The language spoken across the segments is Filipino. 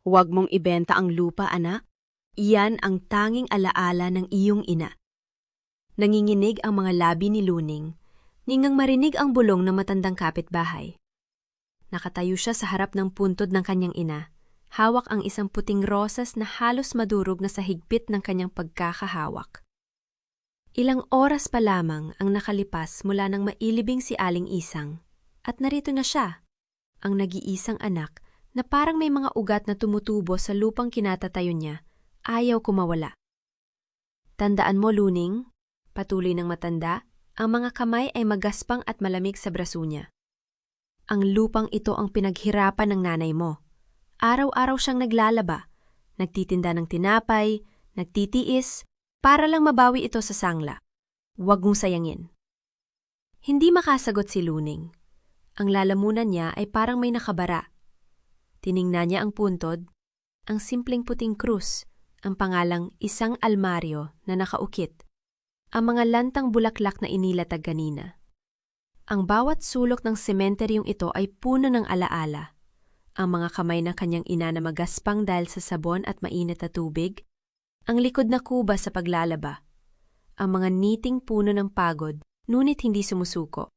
Huwag mong ibenta ang lupa, anak. Iyan ang tanging alaala ng iyong ina. Nanginginig ang mga labi ni Luning, ningang marinig ang bulong ng matandang kapitbahay. Nakatayo siya sa harap ng puntod ng kanyang ina. Hawak ang isang puting rosas na halos madurog na sa higpit ng kanyang pagkakahawak. Ilang oras pa lamang ang nakalipas mula nang mailibing si Aling Isang, at narito na siya, ang nag-iisang anak na parang may mga ugat na tumutubo sa lupang kinatatayo niya, ayaw kumawala. Tandaan mo, Luning, patuloy ng matanda, ang mga kamay ay magaspang at malamig sa braso niya. Ang lupang ito ang pinaghirapan ng nanay mo. Araw-araw siyang naglalaba, nagtitinda ng tinapay, nagtitiis, para lang mabawi ito sa sangla. Huwag mong sayangin. Hindi makasagot si Luning. Ang lalamunan niya ay parang may nakabara. Tiningnan niya ang puntod, ang simpleng puting krus, ang pangalang isang almaryo na nakaukit, ang mga lantang bulaklak na inilatag kanina. Ang bawat sulok ng sementeryong ito ay puno ng alaala. Ang mga kamay ng kanyang ina na magaspang dahil sa sabon at mainit na tubig, ang likod na kuba sa paglalaba, ang mga niting puno ng pagod, ngunit hindi sumusuko.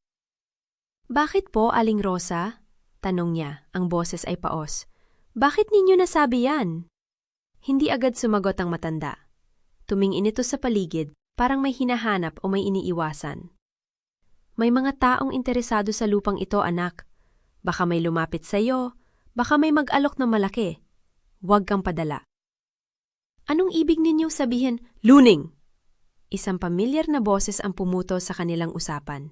Bakit po, Aling Rosa? Tanong niya, ang boses ay paos. Bakit ninyo nasabi yan? Hindi agad sumagot ang matanda. Tumingin ito sa paligid, parang may hinahanap o may iniiwasan. May mga taong interesado sa lupang ito, anak. Baka may lumapit sa iyo, baka may mag-alok na malaki. Huwag kang padala. Anong ibig ninyong sabihin? Luning! Isang pamilyar na boses ang pumuto sa kanilang usapan.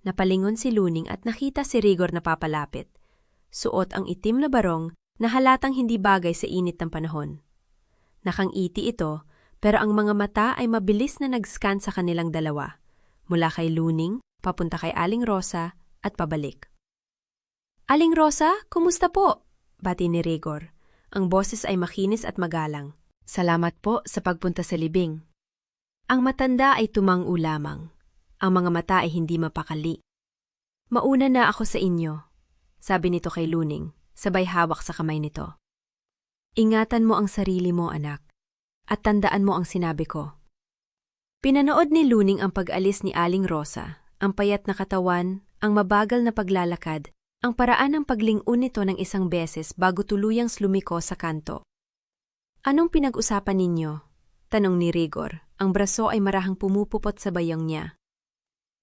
Napalingon si Luning at nakita si Rigor na papalapit. Suot ang itim na barong na halatang hindi bagay sa init ng panahon. Nakangiti ito, pero ang mga mata ay mabilis na nag-scan sa kanilang dalawa, mula kay Luning, papunta kay Aling Rosa, at pabalik. Aling Rosa, kumusta po? Bati ni Rigor. Ang boses ay makinis at magalang. Salamat po sa pagpunta sa libing. Ang matanda ay tumango lamang. Ang mga mata ay hindi mapakali. Mauna na ako sa inyo, sabi nito kay Luning, sabay hawak sa kamay nito. Ingatan mo ang sarili mo, anak, at tandaan mo ang sinabi ko. Pinanood ni Luning ang pag-alis ni Aling Rosa, ang payat na katawan, ang mabagal na paglalakad, ang paraan ng paglingon nito ng isang beses bago tuluyang lumiko sa kanto. Anong pinag-usapan ninyo? Tanong ni Rigor. Ang braso ay marahang pumupupot sa bayang niya.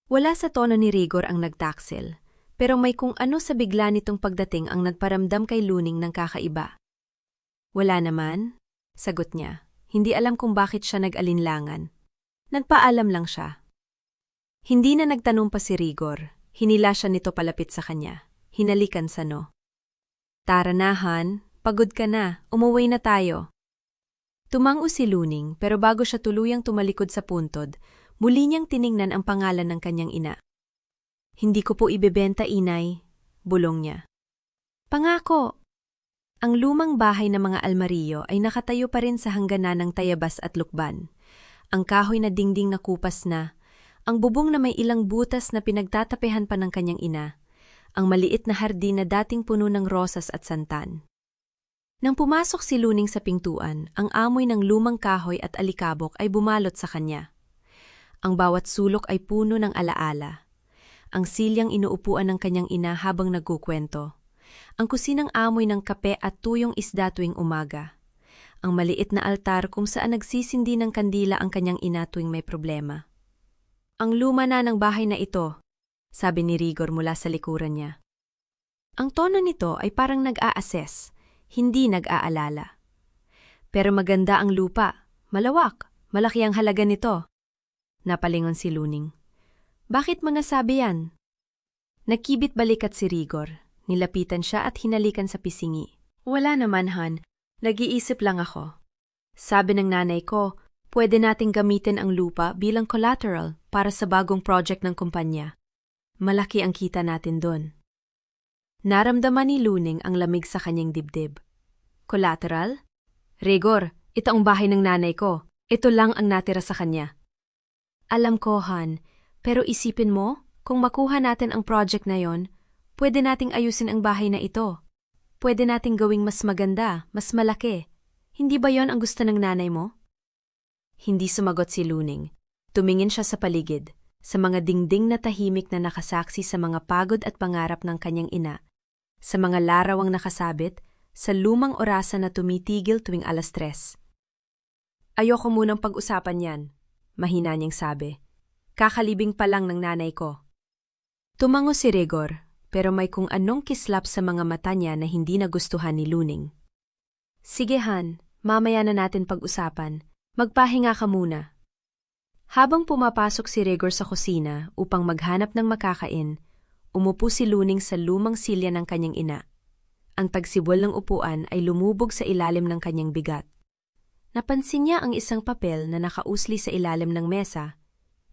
Wala sa tono ni Rigor ang nagtaksil, pero may kung ano sa bigla nitong pagdating ang nagparamdam kay Luning ng kakaiba. Wala naman, sagot niya. Hindi alam kung bakit siya nag-alinlangan. Nagpaalam lang siya. Hindi na nagtanong pa si Rigor. Hinila siya nito palapit sa kanya. Hinalikan sa no. Tara na, Han. Pagod ka na. Umuwi na tayo. Tumango si Luning pero bago siya tuluyang tumalikod sa puntod, muli niyang tiningnan ang pangalan ng kanyang ina. Hindi ko po ibebenta, inay, bulong niya. Pangako! Ang lumang bahay ng mga almaryo ay nakatayo pa rin sa hangganan ng tayabas at lukban. Ang kahoy na dingding na kupas na, ang bubong na may ilang butas na pinagtatapehan pa ng kanyang ina, ang maliit na hardin na dating puno ng rosas at santan. Nang pumasok si Luning sa pintuan, ang amoy ng lumang kahoy at alikabok ay bumalot sa kanya. Ang bawat sulok ay puno ng alaala. Ang silyang inuupuan ng kanyang ina habang nagkukwento. Ang kusinang amoy ng kape at tuyong isda tuwing umaga. Ang maliit na altar kung saan nagsisindi ng kandila ang kanyang ina tuwing may problema. Ang luma na ng bahay na ito, sabi ni Rigor mula sa likuran niya. Ang tono nito ay parang nag-a-assess, hindi nag-aalala. Pero maganda ang lupa, malawak, malaki ang halaga nito. Napalingon si Luning. Bakit mo nasabi yan? Nakibit balikat si Rigor. Nilapitan siya at hinalikan sa pisingi. Wala naman, Han. Nag-iisip lang ako. Sabi ng nanay ko, pwede nating gamitin ang lupa bilang collateral para sa bagong project ng kumpanya. Malaki ang kita natin doon. Naramdaman ni Luning ang lamig sa kanyang dibdib. Collateral? Rigor, ito ang bahay ng nanay ko. Ito lang ang natira sa kanya. Alam ko, Han, pero isipin mo, kung makuha natin ang project na yon, pwede nating ayusin ang bahay na ito. Pwede nating gawing mas maganda, mas malaki. Hindi ba yon ang gusto ng nanay mo? Hindi sumagot si Luning. Tumingin siya sa paligid, sa mga dingding na tahimik na nakasaksi sa mga pagod at pangarap ng kanyang ina, sa mga larawang nakasabit, sa lumang orasan na tumitigil tuwing 3:00. Ayoko munang pag-usapan yan, mahina niyang sabi. Kakalibing pa lang ng nanay ko. Tumango si Rigor, pero may kung anong kislap sa mga mata niya na hindi nagustuhan ni Luning. Sige Han, mamaya na natin pag-usapan. Magpahinga ka muna. Habang pumapasok si Rigor sa kusina upang maghanap ng makakain, umupo si Luning sa lumang silya ng kanyang ina. Ang tagsibol ng upuan ay lumubog sa ilalim ng kanyang bigat. Napansin niya ang isang papel na nakausli sa ilalim ng mesa,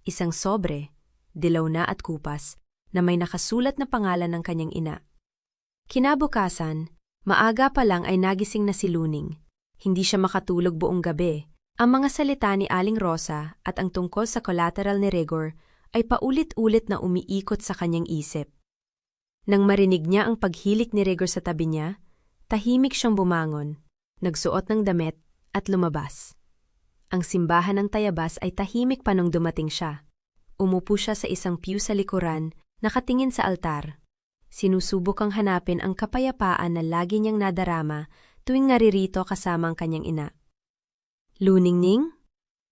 isang sobre, dilaw na at kupas, na may nakasulat na pangalan ng kanyang ina. Kinabukasan, maaga pa lang ay nagising na si Luning. Hindi siya makatulog buong gabi. Ang mga salita ni Aling Rosa at ang tungkol sa collateral ni Rigor ay paulit-ulit na umiikot sa kanyang isip. Nang marinig niya ang paghilik ni Rigor sa tabi niya, tahimik siyang bumangon, nagsuot ng damit at lumabas. Ang simbahan ng Tayabas ay tahimik pa nung dumating siya. Umupo siya sa isang pew sa likuran, nakatingin sa altar. Sinusubok ang hanapin ang kapayapaan na lagi niyang nadarama tuwing naririto kasama ang kanyang ina. Luningning?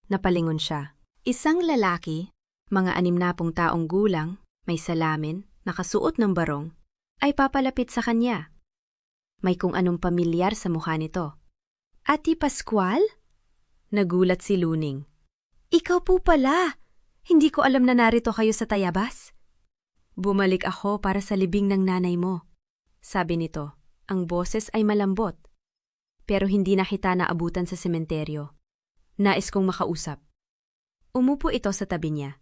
Napalingon siya. Isang lalaki, mga 60 taong gulang, may salamin, nakasuot ng barong, ay papalapit sa kanya. May kung anong pamilyar sa mukha nito. Ati Pascual? Nagulat si Luning. Ikaw po pala! Hindi ko alam na narito kayo sa Tayabas. Bumalik ako para sa libing ng nanay mo. Sabi nito, ang boses ay malambot. Pero hindi na kita naabutan sa sementeryo. Nais kong makausap. Umupo ito sa tabi niya.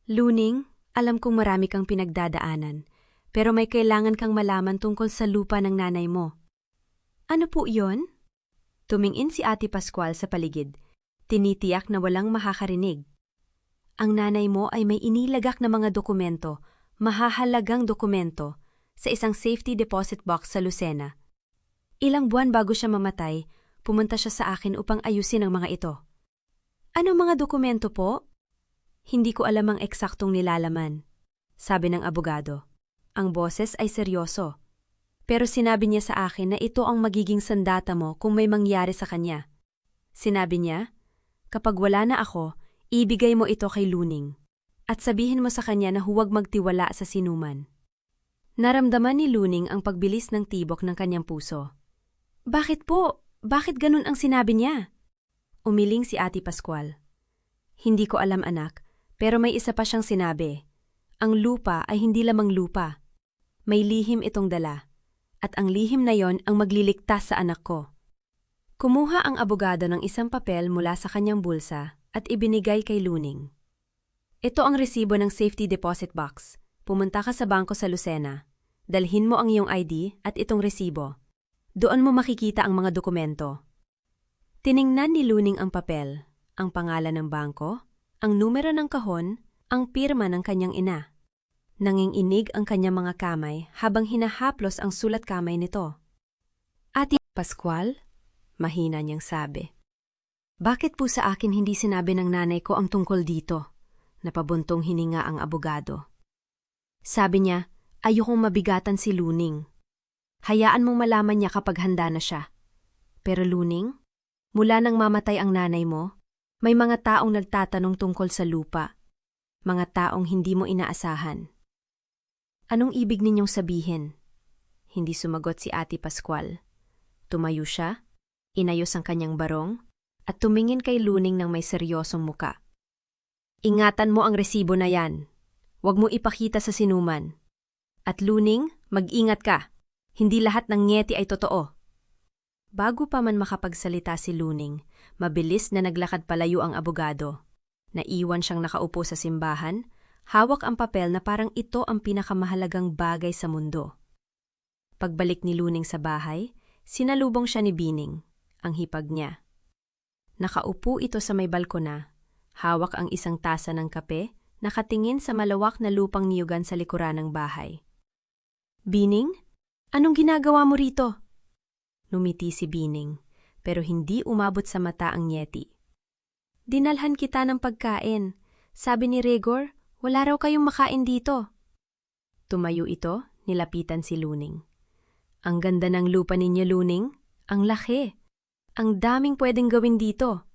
Luning, alam kong marami kang pinagdadaanan, pero may kailangan kang malaman tungkol sa lupa ng nanay mo. Ano po yon? Tumingin si Ate Pascual sa paligid. Tinitiyak na walang makakarinig. Ang nanay mo ay may inilagak na mga dokumento, mahahalagang dokumento, sa isang safety deposit box sa Lucena. Ilang buwan bago siya mamatay, pumunta siya sa akin upang ayusin ang mga ito. Ano mga dokumento po? Hindi ko alam ang eksaktong nilalaman, sabi ng abogado. Ang boses ay seryoso. Pero sinabi niya sa akin na ito ang magiging sandata mo kung may mangyari sa kanya. Sinabi niya, kapag wala na ako, ibigay mo ito kay Luning. At sabihin mo sa kanya na huwag magtiwala sa sinuman. Naramdaman ni Luning ang pagbilis ng tibok ng kanyang puso. Bakit po? Bakit ganun ang sinabi niya? Umiling si Ate Pascual. Hindi ko alam anak, pero may isa pa siyang sinabi. Ang lupa ay hindi lamang lupa. May lihim itong dala. At ang lihim na yon ang magliligtas sa anak ko. Kumuha ang abogado ng isang papel mula sa kanyang bulsa at ibinigay kay Luning. Ito ang resibo ng safety deposit box. Pumunta ka sa bangko sa Lucena. Dalhin mo ang iyong ID at itong resibo. Doon mo makikita ang mga dokumento. Tiningnan ni Luning ang papel, ang pangalan ng bangko, ang numero ng kahon, ang pirma ng kanyang ina. Nanginginig ang kanyang mga kamay habang hinahaplos ang sulat kamay nito. Ate Pascual, mahina niyang sabi. Bakit po sa akin hindi sinabi ng nanay ko ang tungkol dito? Napabuntong hininga ang abogado. Sabi niya, ayokong mabigatan si Luning. Hayaan mong malaman niya kapag handa na siya. Pero Luning, mula nang mamatay ang nanay mo, may mga taong nagtatanong tungkol sa lupa. Mga taong hindi mo inaasahan. Anong ibig ninyong sabihin? Hindi sumagot si Ate Pascual. Tumayo siya, inayos ang kanyang barong, at tumingin kay Luning ng may seryosong muka. Ingatan mo ang resibo na yan. Huwag mo ipakita sa sinuman. At Luning, mag-ingat ka. Hindi lahat ng ngeti ay totoo. Bago pa man makapagsalita si Luning, mabilis na naglakad palayo ang abogado. Naiwan siyang nakaupo sa simbahan, hawak ang papel na parang ito ang pinakamahalagang bagay sa mundo. Pagbalik ni Luning sa bahay, sinalubong siya ni Bining, ang hipag niya. Nakaupo ito sa may balkona, hawak ang isang tasa ng kape, nakatingin sa malawak na lupang niyugan sa likuran ng bahay. Bining, Anong ginagawa mo rito? Numiti si Bining, pero hindi umabot sa mata ang Yeti. Dinalhan kita ng pagkain. Sabi ni Regor, wala raw kayong makain dito. Tumayo ito, nilapitan si Luning. Ang ganda ng lupa ninyo, Luning. Ang laki. Ang daming pwedeng gawin dito.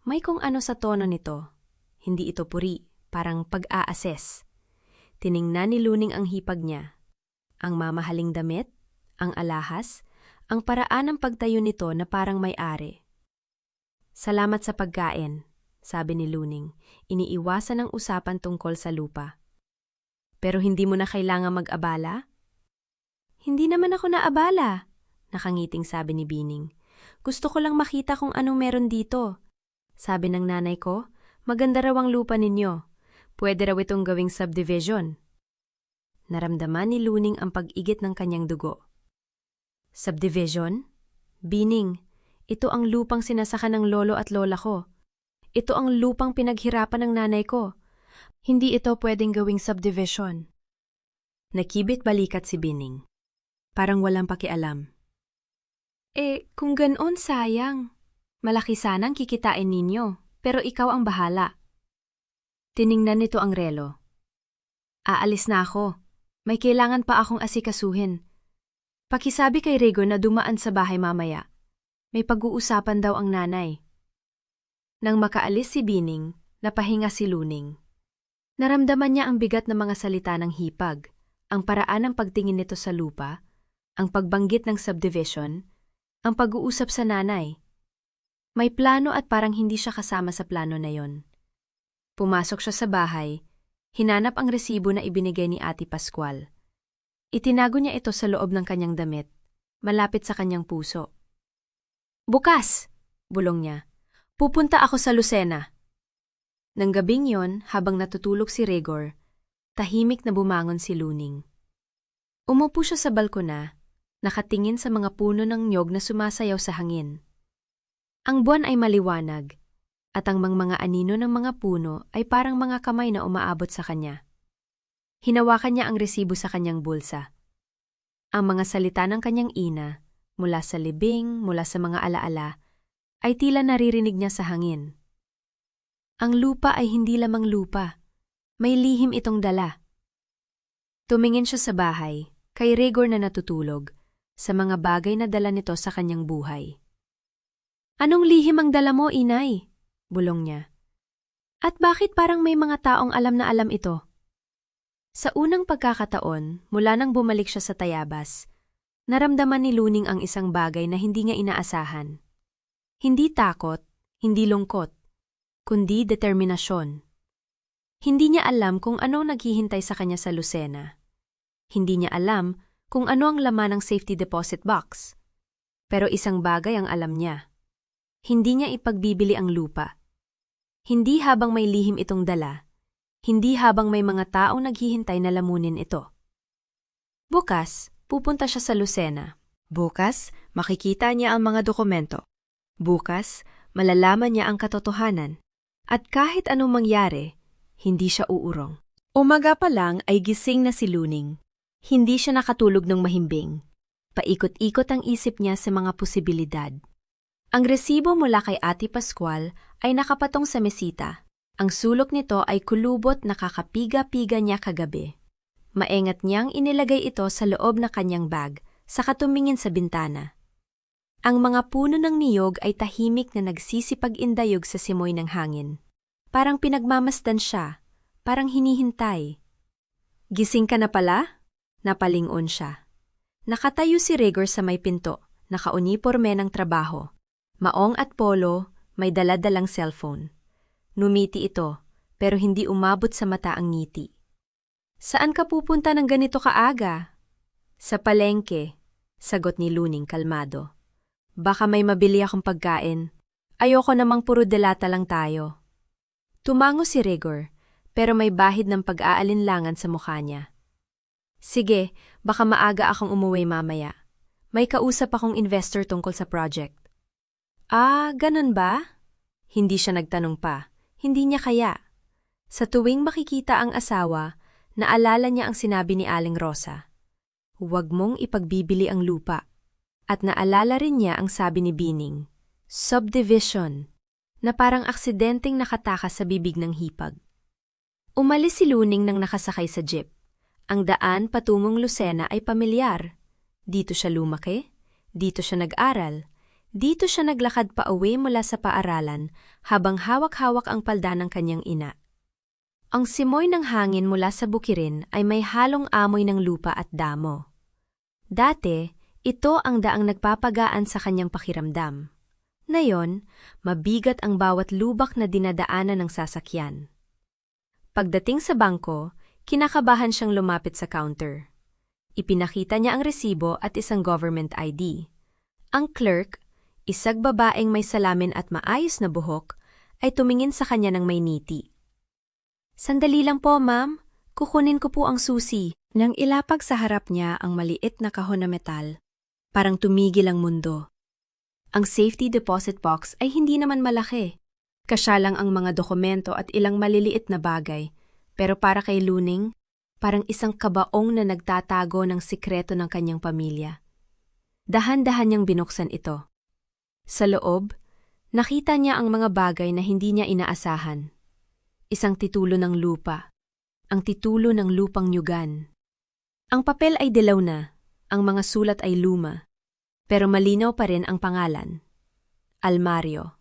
May kung ano sa tono nito. Hindi ito puri, parang pag-a-assess. Tiningnan ni Luning ang hipag niya. Ang mamahaling damit, ang alahas, ang paraan ng pagtayo nito na parang may-ari. Salamat sa pagkain, sabi ni Luning, iniiwasan ang usapan tungkol sa lupa. Pero hindi mo na kailangan mag-abala? Hindi naman ako naabala, nakangiting sabi ni Bining. Gusto ko lang makita kung anong meron dito. Sabi ng nanay ko, maganda raw ang lupa ninyo. Pwede raw itong gawing subdivision. Naramdaman ni Luning ang pag-igit ng kanyang dugo. Subdivision? Bining, ito ang lupang sinasaka ng lolo at lola ko. Ito ang lupang pinaghirapan ng nanay ko. Hindi ito pwedeng gawing subdivision. Nakibit balikat si Bining. Parang walang pakialam. Kung ganoon sayang. Malaki sanang kikitain ninyo, pero ikaw ang bahala. Tiningnan nito ang relo. Aalis na ako. May kailangan pa akong asikasuhin. Pakisabi kay Rego na dumaan sa bahay mamaya. May pag-uusapan daw ang nanay. Nang makaalis si Bining, napahinga si Luning. Naramdaman niya ang bigat ng mga salita ng hipag, ang paraan ng pagtingin nito sa lupa, ang pagbanggit ng subdivision, ang pag-uusap sa nanay. May plano at parang hindi siya kasama sa plano na yon. Pumasok siya sa bahay, hinanap ang resibo na ibinigay ni Ate Pascual. Itinago niya ito sa loob ng kanyang damit, malapit sa kanyang puso. Bukas! Bulong niya. Pupunta ako sa Lucena. Nang gabing yon, habang natutulog si Regor, tahimik na bumangon si Luning. Umupo siya sa balkona, nakatingin sa mga puno ng nyog na sumasayaw sa hangin. Ang buwan ay maliwanag, at ang mga anino ng mga puno ay parang mga kamay na umaabot sa kanya. Hinawakan niya ang resibo sa kanyang bulsa. Ang mga salita ng kanyang ina, mula sa libing, mula sa mga alaala, ay tila naririnig niya sa hangin. Ang lupa ay hindi lamang lupa, may lihim itong dala. Tumingin siya sa bahay, kay Regor na natutulog, sa mga bagay na dala nito sa kanyang buhay. Anong lihim ang dala mo, inay? Bulong niya. At bakit parang may mga taong alam na alam ito? Sa unang pagkakataon, mula nang bumalik siya sa Tayabas, naramdaman ni Luning ang isang bagay na hindi niya inaasahan. Hindi takot, hindi lungkot, kundi determinasyon. Hindi niya alam kung ano naghihintay sa kanya sa Lucena. Hindi niya alam kung ano ang laman ng safety deposit box. Pero isang bagay ang alam niya. Hindi niya ipagbibili ang lupa. Hindi habang may lihim itong dala, hindi habang may mga taong naghihintay na lamunin ito. Bukas, pupunta siya sa Lucena. Bukas, makikita niya ang mga dokumento. Bukas, malalaman niya ang katotohanan. At kahit anong mangyari, hindi siya uurong. Umaga pa lang ay gising na si Luning. Hindi siya nakatulog ng mahimbing. Paikot-ikot ang isip niya sa mga posibilidad. Ang resibo mula kay Ate Pascual ay nakapatong sa mesita. Ang sulok nito ay kulubot na kakapiga-piga niya kagabi. Maingat niyang inilagay ito sa loob na kanyang bag, saka tumingin sa bintana. Ang mga puno ng niyog ay tahimik na nagsisipag-indayog sa simoy ng hangin. Parang pinagmamasdan siya, parang hinihintay. Gising ka na pala? Napalingon siya. Nakatayo si Regor sa may pinto, nakauniporme ng trabaho. Maong at polo, may daladalang cellphone. Numiti ito, pero hindi umabot sa mata ang ngiti. Saan ka pupunta ng ganito kaaga? Sa palengke, sagot ni Luning kalmado. Baka may mabili akong pagkain. Ayoko namang puro delata lang tayo. Tumango si Regor, pero may bahid ng pag-aalinlangan sa mukha niya. Sige, baka maaga akong umuwi mamaya. May kausap akong investor tungkol sa project. Ganun ba? Hindi siya nagtanong pa. Hindi niya kaya. Sa tuwing makikita ang asawa, naalala niya ang sinabi ni Aling Rosa. huwag mong ipagbibili ang lupa. At naalala rin niya ang sabi ni Bining, subdivision, na parang aksidenteng nakatakas sa bibig ng hipag. Umalis si Luning nang nakasakay sa jeep. Ang daan patungong Lucena ay pamilyar. Dito siya lumaki, dito siya nag-aral, dito siya naglakad pa uwi mula sa paaralan habang hawak-hawak ang palda ng kanyang ina. Ang simoy ng hangin mula sa bukirin ay may halong amoy ng lupa at damo. Dati, ito ang daang nagpapagaan sa kanyang pakiramdam. Ngayon, mabigat ang bawat lubak na dinadaanan ng sasakyan. Pagdating sa bangko, kinakabahan siyang lumapit sa counter. Ipinakita niya ang resibo at isang government ID. Ang clerk, isang babaeng may salamin at maayos na buhok, ay tumingin sa kanya ng may ngiti. Sandali lang po, ma'am. Kukunin ko po ang susi. Nang ilapag sa harap niya ang maliit na kahon na metal, parang tumigil ang mundo. Ang safety deposit box ay hindi naman malaki. Kasya lang ang mga dokumento at ilang maliliit na bagay, pero para kay Luning, parang isang kabaong na nagtatago ng sikreto ng kanyang pamilya. Dahan-dahan niyang binuksan ito. Sa loob, nakita niya ang mga bagay na hindi niya inaasahan. Isang titulo ng lupa. Ang titulo ng lupang Nyugan. Ang papel ay dilaw na, ang mga sulat ay luma, pero malinaw pa rin ang pangalan. Almario.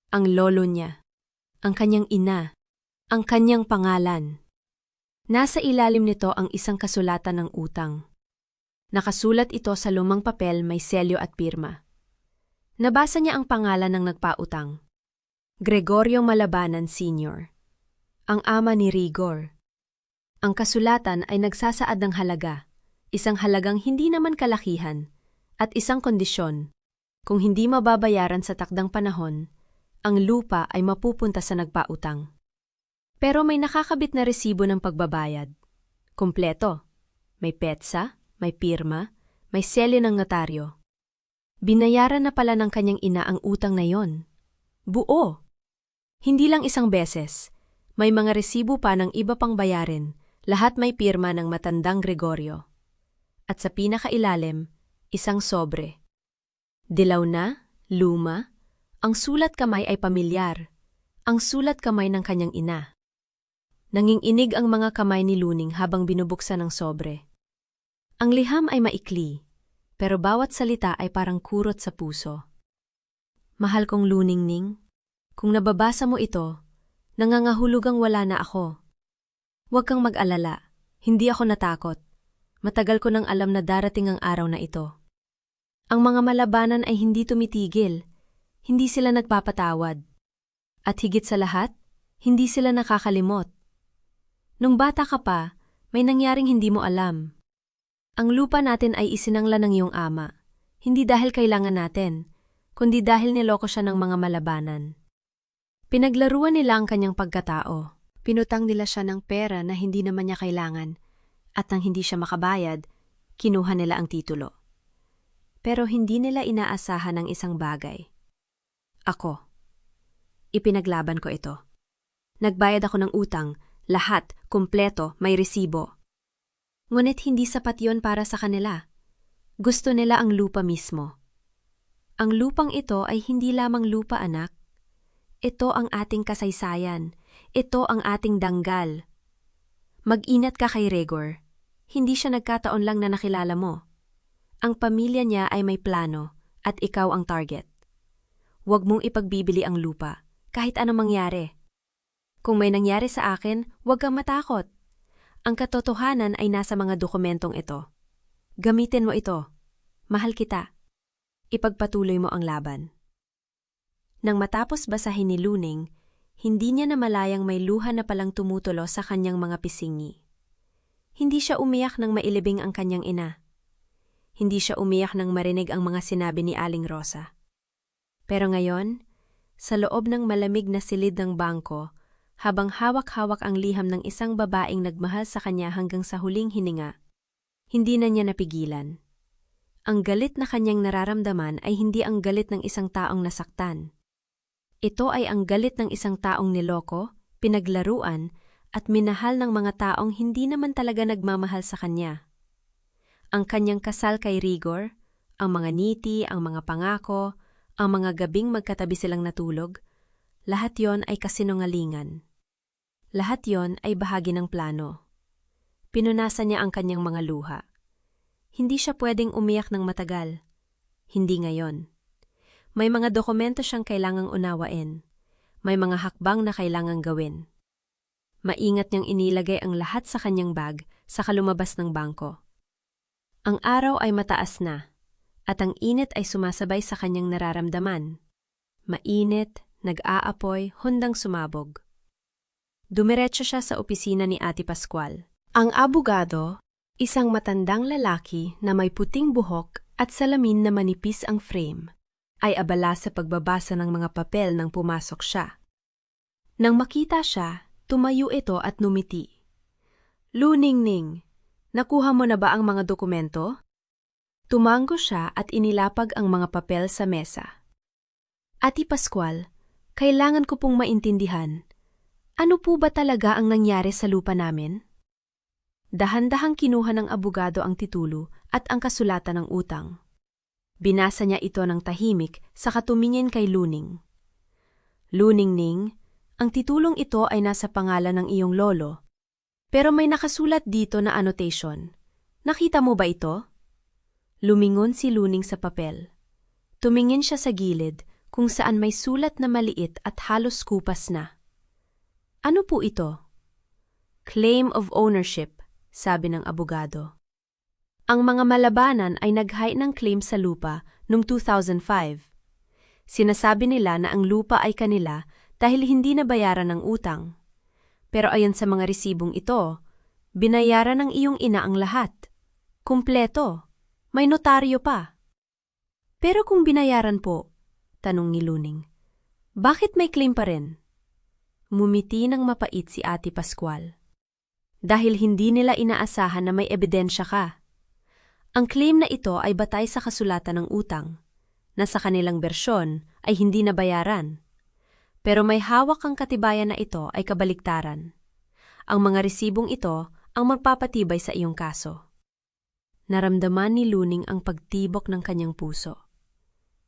Ang lolo niya. Ang kanyang ina. Ang kanyang pangalan. Nasa ilalim nito ang isang kasulatan ng utang. Nakasulat ito sa lumang papel, may selyo at pirma. Nabasa niya ang pangalan ng nagpautang. Gregorio Malabanan Sr. Ang ama ni Rigor. Ang kasulatan ay nagsasaad ng halaga, isang halagang hindi naman kalakihan, at isang kondisyon. Kung hindi mababayaran sa takdang panahon, ang lupa ay mapupunta sa nagpautang. Pero may nakakabit na resibo ng pagbabayad. Kumpleto. May petsa, may pirma, may selyo ng notaryo. Binayaran na pala ng kanyang ina ang utang na yon. Buo. Hindi lang isang beses. May mga resibo pa ng iba pang bayarin, lahat may pirma ng matandang Gregorio. At sa pinakailalim, isang sobre. Dilaw na, luma, ang sulat kamay ay pamilyar, ang sulat kamay ng kanyang ina. Nanginginig ang mga kamay ni Luning habang binubuksan ang sobre. Ang liham ay maikli, pero bawat salita ay parang kurot sa puso. Mahal kong Luningning, kung nababasa mo ito, nangangahulugang wala na ako. Huwag kang mag-alala, hindi ako natakot. Matagal ko nang alam na darating ang araw na ito. Ang mga malabanan ay hindi tumitigil, hindi sila nagpapatawad. At higit sa lahat, hindi sila nakakalimot. Nung bata ka pa, may nangyaring hindi mo alam. Ang lupa natin ay isinangla ng iyong ama, hindi dahil kailangan natin, kundi dahil niloko siya ng mga malabanan. Pinaglaruan nila ang kanyang pagkatao. Pinutang nila siya ng pera na hindi naman niya kailangan, at nang hindi siya makabayad, kinuha nila ang titulo. Pero hindi nila inaasahan ang isang bagay. Ako. Ipinaglaban ko ito. Nagbayad ako ng utang, lahat, kumpleto, may resibo. Ngunit hindi sapat yon para sa kanila. Gusto nila ang lupa mismo. Ang lupang ito ay hindi lamang lupa, anak. Ito ang ating kasaysayan. Ito ang ating danggal. Mag-inat ka kay Rigor. Hindi siya nagkataon lang na nakilala mo. Ang pamilya niya ay may plano at ikaw ang target. Huwag mong ipagbibili ang lupa, kahit anong mangyari. Kung may nangyari sa akin, huwag kang matakot. Ang katotohanan ay nasa mga dokumentong ito. Gamitin mo ito. Mahal kita. Ipagpatuloy mo ang laban. Nang matapos basahin ni Luning, hindi niya namalayang may luha na palang tumutulo sa kanyang mga pisingi. Hindi siya umiyak nang mailibing ang kanyang ina. Hindi siya umiyak nang marinig ang mga sinabi ni Aling Rosa. Pero ngayon, sa loob ng malamig na silid ng bangko, habang hawak-hawak ang liham ng isang babaeng nagmahal sa kanya hanggang sa huling hininga, hindi na niya napigilan. Ang galit na kanyang nararamdaman ay hindi ang galit ng isang taong nasaktan. Ito ay ang galit ng isang taong niloko, pinaglaruan, at minahal ng mga taong hindi naman talaga nagmamahal sa kanya. Ang kanyang kasal kay Rigor, ang mga ngiti, ang mga pangako, ang mga gabing magkatabi silang natulog, lahat yon ay kasinungalingan. Lahat yon ay bahagi ng plano. Pinunasan niya ang kanyang mga luha. Hindi siya pwedeng umiyak ng matagal. Hindi ngayon. May mga dokumento siyang kailangang unawain. May mga hakbang na kailangang gawin. Maingat niyang inilagay ang lahat sa kanyang bag sa kalumabas ng bangko. Ang araw ay mataas na, at ang init ay sumasabay sa kanyang nararamdaman. Mainit, nag-aapoy, hundang sumabog. Dumiretso siya sa opisina ni Ate Pascual. Ang abogado, isang matandang lalaki na may puting buhok at salamin na manipis ang frame, ay abala sa pagbabasa ng mga papel nang pumasok siya. Nang makita siya, tumayo ito at numiti. "Luningning, nakuha mo na ba ang mga dokumento?" Tumango siya at inilapag ang mga papel sa mesa. "Ate Pascual, kailangan ko pong maintindihan. Ano po ba talaga ang nangyari sa lupa namin?" Dahan-dahang kinuha ng abogado ang titulo at ang kasulatan ng utang. Binasa niya ito ng tahimik sa katumingin kay Luning. "Luningning, ang titulong ito ay nasa pangalan ng iyong lolo. Pero may nakasulat dito na annotation. Nakita mo ba ito?" Lumingon si Luning sa papel. Tumingin siya sa gilid kung saan may sulat na maliit at halos kupas na. "Ano po ito?" "Claim of ownership," sabi ng abogado. Ang mga malabanan ay nag-hire ng claim sa lupa noong 2005. Sinasabi nila na ang lupa ay kanila dahil hindi nabayaran ng utang. Pero ayon sa mga resibong ito, binayaran ng iyong ina ang lahat. Kumpleto. May notaryo pa. "Pero kung binayaran po," tanong ni Luning, "bakit may claim pa rin?" Mumiti ng mapait si Ate Pascual. "Dahil hindi nila inaasahan na may ebidensya ka. Ang claim na ito ay batay sa kasulatan ng utang, na sa kanilang bersyon ay hindi nabayaran. Pero may hawak ang katibayan na ito ay kabaligtaran. Ang mga resibong ito ang magpapatibay sa iyong kaso." Naramdaman ni Luning ang pagtibok ng kanyang puso.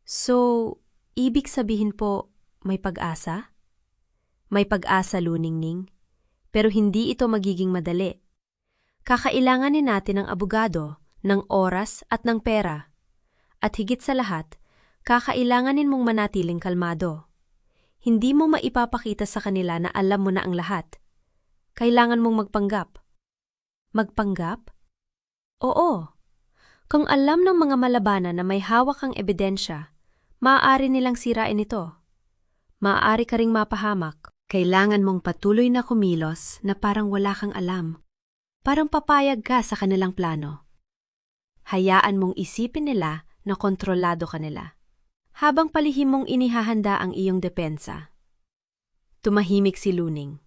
"So, ibig sabihin po, may pag-asa?" "May pag-asa, Luningning. Pero hindi ito magiging madali. Kakailanganin natin ng abogado, ng oras at ng pera. At higit sa lahat, kakailanganin mong manatiling kalmado. Hindi mo maipapakita sa kanila na alam mo na ang lahat. Kailangan mong magpanggap." "Magpanggap?" "Oo. Kung alam ng mga malabanan na may hawak ang ebidensya, maaari nilang sirain ito. Maaari ka ring mapahamak. Kailangan mong patuloy na kumilos na parang wala kang alam. Parang papayag ka sa kanilang plano. Hayaan mong isipin nila na kontrolado ka nila, habang palihim mong inihahanda ang iyong depensa." Tumahimik si Luning.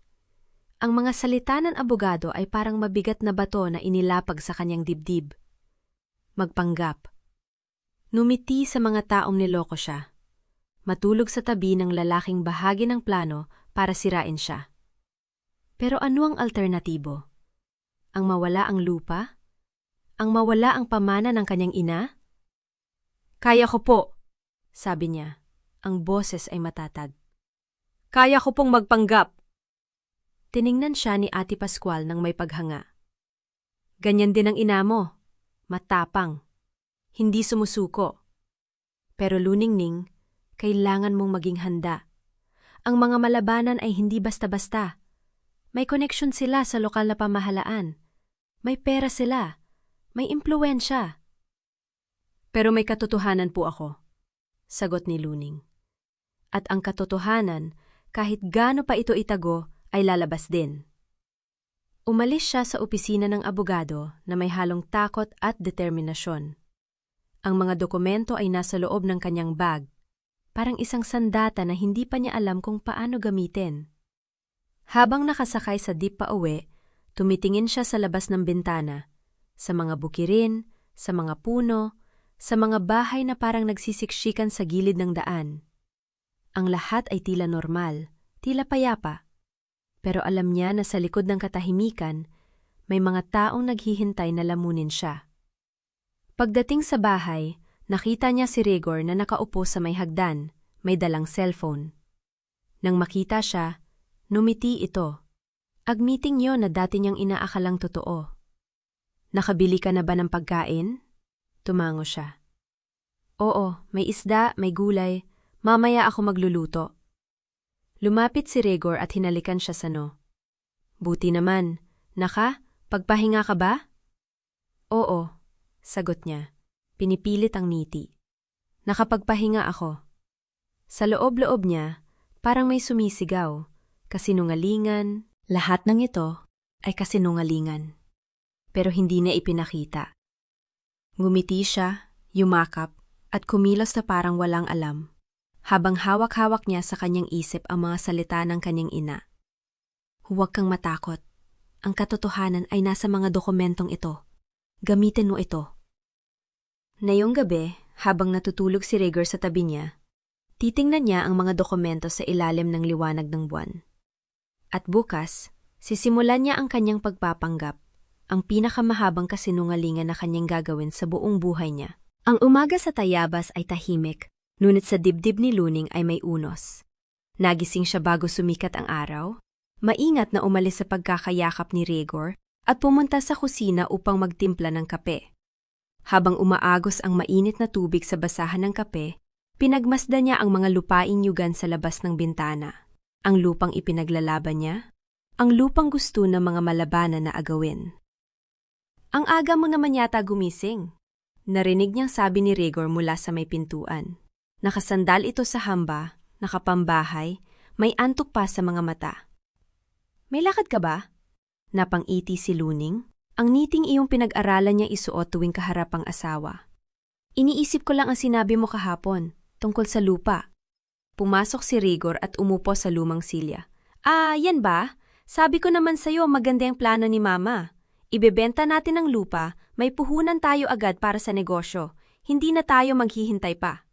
Ang mga salita ng abogado ay parang mabigat na bato na inilapag sa kanyang dibdib. Magpanggap. Numiti sa mga taong niloko siya. Matulog sa tabi ng lalaking bahagi ng plano para sirain siya. Pero ano ang alternatibo? Ang mawala ang lupa? Ang mawala ang pamana ng kanyang ina? "Kaya ko po," sabi niya. Ang boses ay matatag. "Kaya ko pong magpanggap." Tiningnan siya ni Ate Pascual ng may paghanga. "Ganyan din ang ina mo. Matapang. Hindi sumusuko. Pero Luningning, kailangan mong maging handa. Ang mga malabanan ay hindi basta-basta. May koneksyon sila sa lokal na pamahalaan. May pera sila. May impluwensya." "Pero may katotohanan po ako," sagot ni Luning. "At ang katotohanan, kahit gaano pa ito itago, ay lalabas din." Umalis siya sa opisina ng abogado na may halong takot at determinasyon. Ang mga dokumento ay nasa loob ng kanyang bag, parang isang sandata na hindi pa niya alam kung paano gamitin. Habang nakasakay sa jeep pauwi, tumitingin siya sa labas ng bintana, sa mga bukirin, sa mga puno, sa mga bahay na parang nagsisiksikan sa gilid ng daan. Ang lahat ay tila normal, tila payapa. Pero alam niya na sa likod ng katahimikan, may mga taong naghihintay na lamunin siya. Pagdating sa bahay, nakita niya si Rigor na nakaupo sa may hagdan, may dalang cellphone. Nang makita siya, numiti ito. Agmiting yon na dati niyang inaakalang totoo. Nakabili ka na ba ng pagkain? Tumango siya. Oo, may isda, may gulay. Mamaya ako magluluto. Lumapit si Rigor at hinalikan siya sa no. Buti naman. Naka, pagpahinga ka ba? Oo, sagot niya. Pinipilit ang ngiti. Nakapagpahinga ako. Sa loob-loob niya, parang may sumisigaw. Kasinungalingan, lahat ng ito ay kasinungalingan. Pero hindi niya ipinakita. Ngumiti siya, yumakap, at kumilos na parang walang alam. Habang hawak-hawak niya sa kanyang isip ang mga salita ng kanyang ina. Huwag kang matakot. Ang katotohanan ay nasa mga dokumentong ito. Gamitin mo ito. Ngayong gabi, habang natutulog si Rigor sa tabi niya, titingnan niya ang mga dokumento sa ilalim ng liwanag ng buwan. At bukas, sisimulan niya ang kanyang pagpapanggap, ang pinakamahabang kasinungalingan na kanyang gagawin sa buong buhay niya. Ang umaga sa Tayabas ay tahimik, ngunit sa dibdib ni Luning ay may unos. Nagising siya bago sumikat ang araw, maingat na umalis sa pagkakayakap ni Rigor at pumunta sa kusina upang magtimpla ng kape. Habang umaagos ang mainit na tubig sa basahan ng kape, pinagmasdan niya ang mga lupaing yugan sa labas ng bintana. Ang lupang ipinaglalaban niya, ang lupang gusto ng mga malabanan na agawin. Ang aga mo naman yata gumising. Narinig niyang sabi ni Rigor mula sa may pintuan. Nakasandal ito sa hamba, nakapambahay, may antok pa sa mga mata. May lakad ka ba? Napangiti si Luning. Ang niting iyong pinag-aralan niya isuot tuwing kaharap ang asawa. Iniisip ko lang ang sinabi mo kahapon, tungkol sa lupa. Pumasok si Rigor at umupo sa lumang silya. Yan ba? Sabi ko naman sa'yo maganda ang plano ni Mama. Ibebenta natin ang lupa, may puhunan tayo agad para sa negosyo. Hindi na tayo maghihintay pa.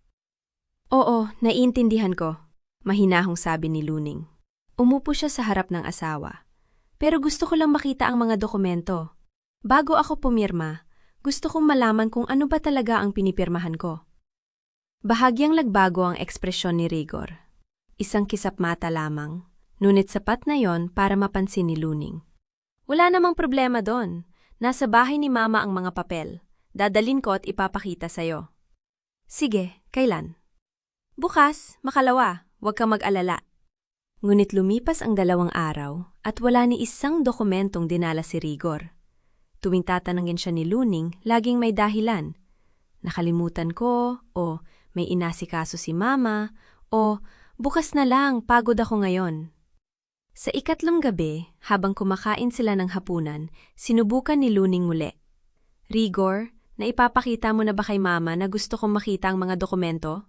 Oo, naiintindihan ko, mahinahong sabi ni Luning. Umupo siya sa harap ng asawa. Pero gusto ko lang makita ang mga dokumento. Bago ako pumirma, gusto kong malaman kung ano ba talaga ang pinipirmahan ko. Bahagyang nagbago ang ekspresyon ni Rigor. Isang kisap mata lamang, ngunit sapat na yon para mapansin ni Luning. Wala namang problema doon. Nasa bahay ni Mama ang mga papel. Dadalin ko at ipapakita sa'yo. Sige, kailan? Bukas, makalawa, huwag kang mag-alala. Ngunit lumipas ang 2 araw at wala ni isang dokumentong dinala si Rigor. Tuwing tatanungin siya ni Luning, laging may dahilan. Nakalimutan ko, o may inasikaso si Mama, o bukas na lang, pagod ako ngayon. Sa ikatlong gabi, habang kumakain sila ng hapunan, sinubukan ni Luning muli. Rigor, naipapakita mo na ba kay Mama na gusto kong makita ang mga dokumento?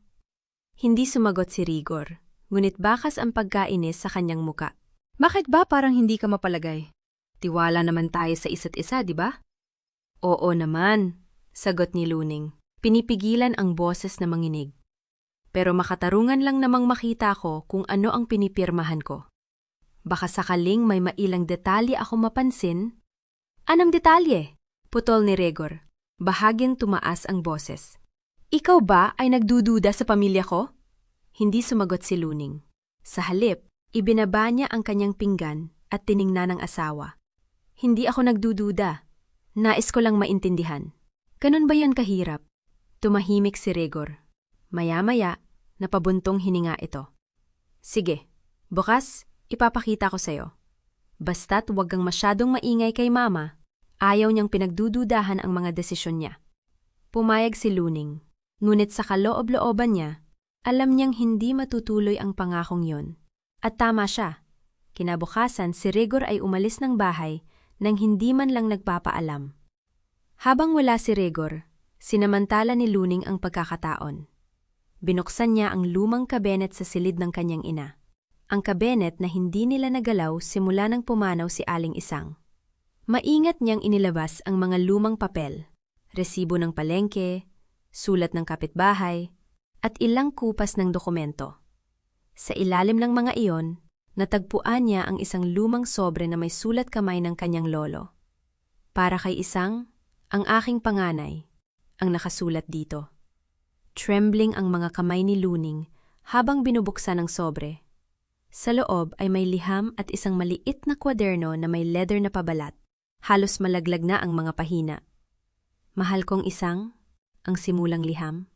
Hindi sumagot si Rigor, ngunit bakas ang pagkainis sa kanyang muka. Bakit ba parang hindi ka mapalagay? Tiwala naman tayo sa isa't isa, di ba? Oo naman, sagot ni Luning. Pinipigilan ang boses na manginig. Pero makatarungan lang namang makita ko kung ano ang pinipirmahan ko. Baka sakaling may mailang detalye ako mapansin. Anong detalye? Putol ni Rigor. Bahagyang tumaas ang boses. Ikaw ba ay nagdududa sa pamilya ko? Hindi sumagot si Luning. Sa halip, ibinaba niya ang kanyang pinggan at tiningnan ng asawa. Hindi ako nagdududa. Nais ko lang maintindihan. Ganun ba yan kahirap? Tumahimik si Rigor. Maya-maya, napabuntong hininga ito. Sige, bukas, ipapakita ko sa'yo. Basta't huwag kang masyadong maingay kay Mama. Ayaw niyang pinagdududahan ang mga desisyon niya. Pumayag si Luning. Ngunit sa kaloob-looban niya, alam niyang hindi matutuloy ang pangakong yon. At tama siya. Kinabukasan, si Rigor ay umalis ng bahay nang hindi man lang nagpapaalam. Habang wala si Rigor, sinamantala ni Luning ang pagkakataon. Binuksan niya ang lumang kabinet sa silid ng kanyang ina. Ang kabinet na hindi nila nagalaw simula nang pumanaw si Aling Isang. Maingat niyang inilabas ang mga lumang papel, resibo ng palengke, sulat ng kapitbahay, at ilang kupas ng dokumento. Sa ilalim ng mga iyon, natagpuan niya ang isang lumang sobre na may sulat kamay ng kanyang lolo. Para kay Isang, ang aking panganay, ang nakasulat dito. Trembling ang mga kamay ni Luning habang binubuksan ang sobre. Sa loob ay may liham at isang maliit na kwaderno na may leather na pabalat. Halos malaglag na ang mga pahina. Mahal kong isang, ang simulang liham.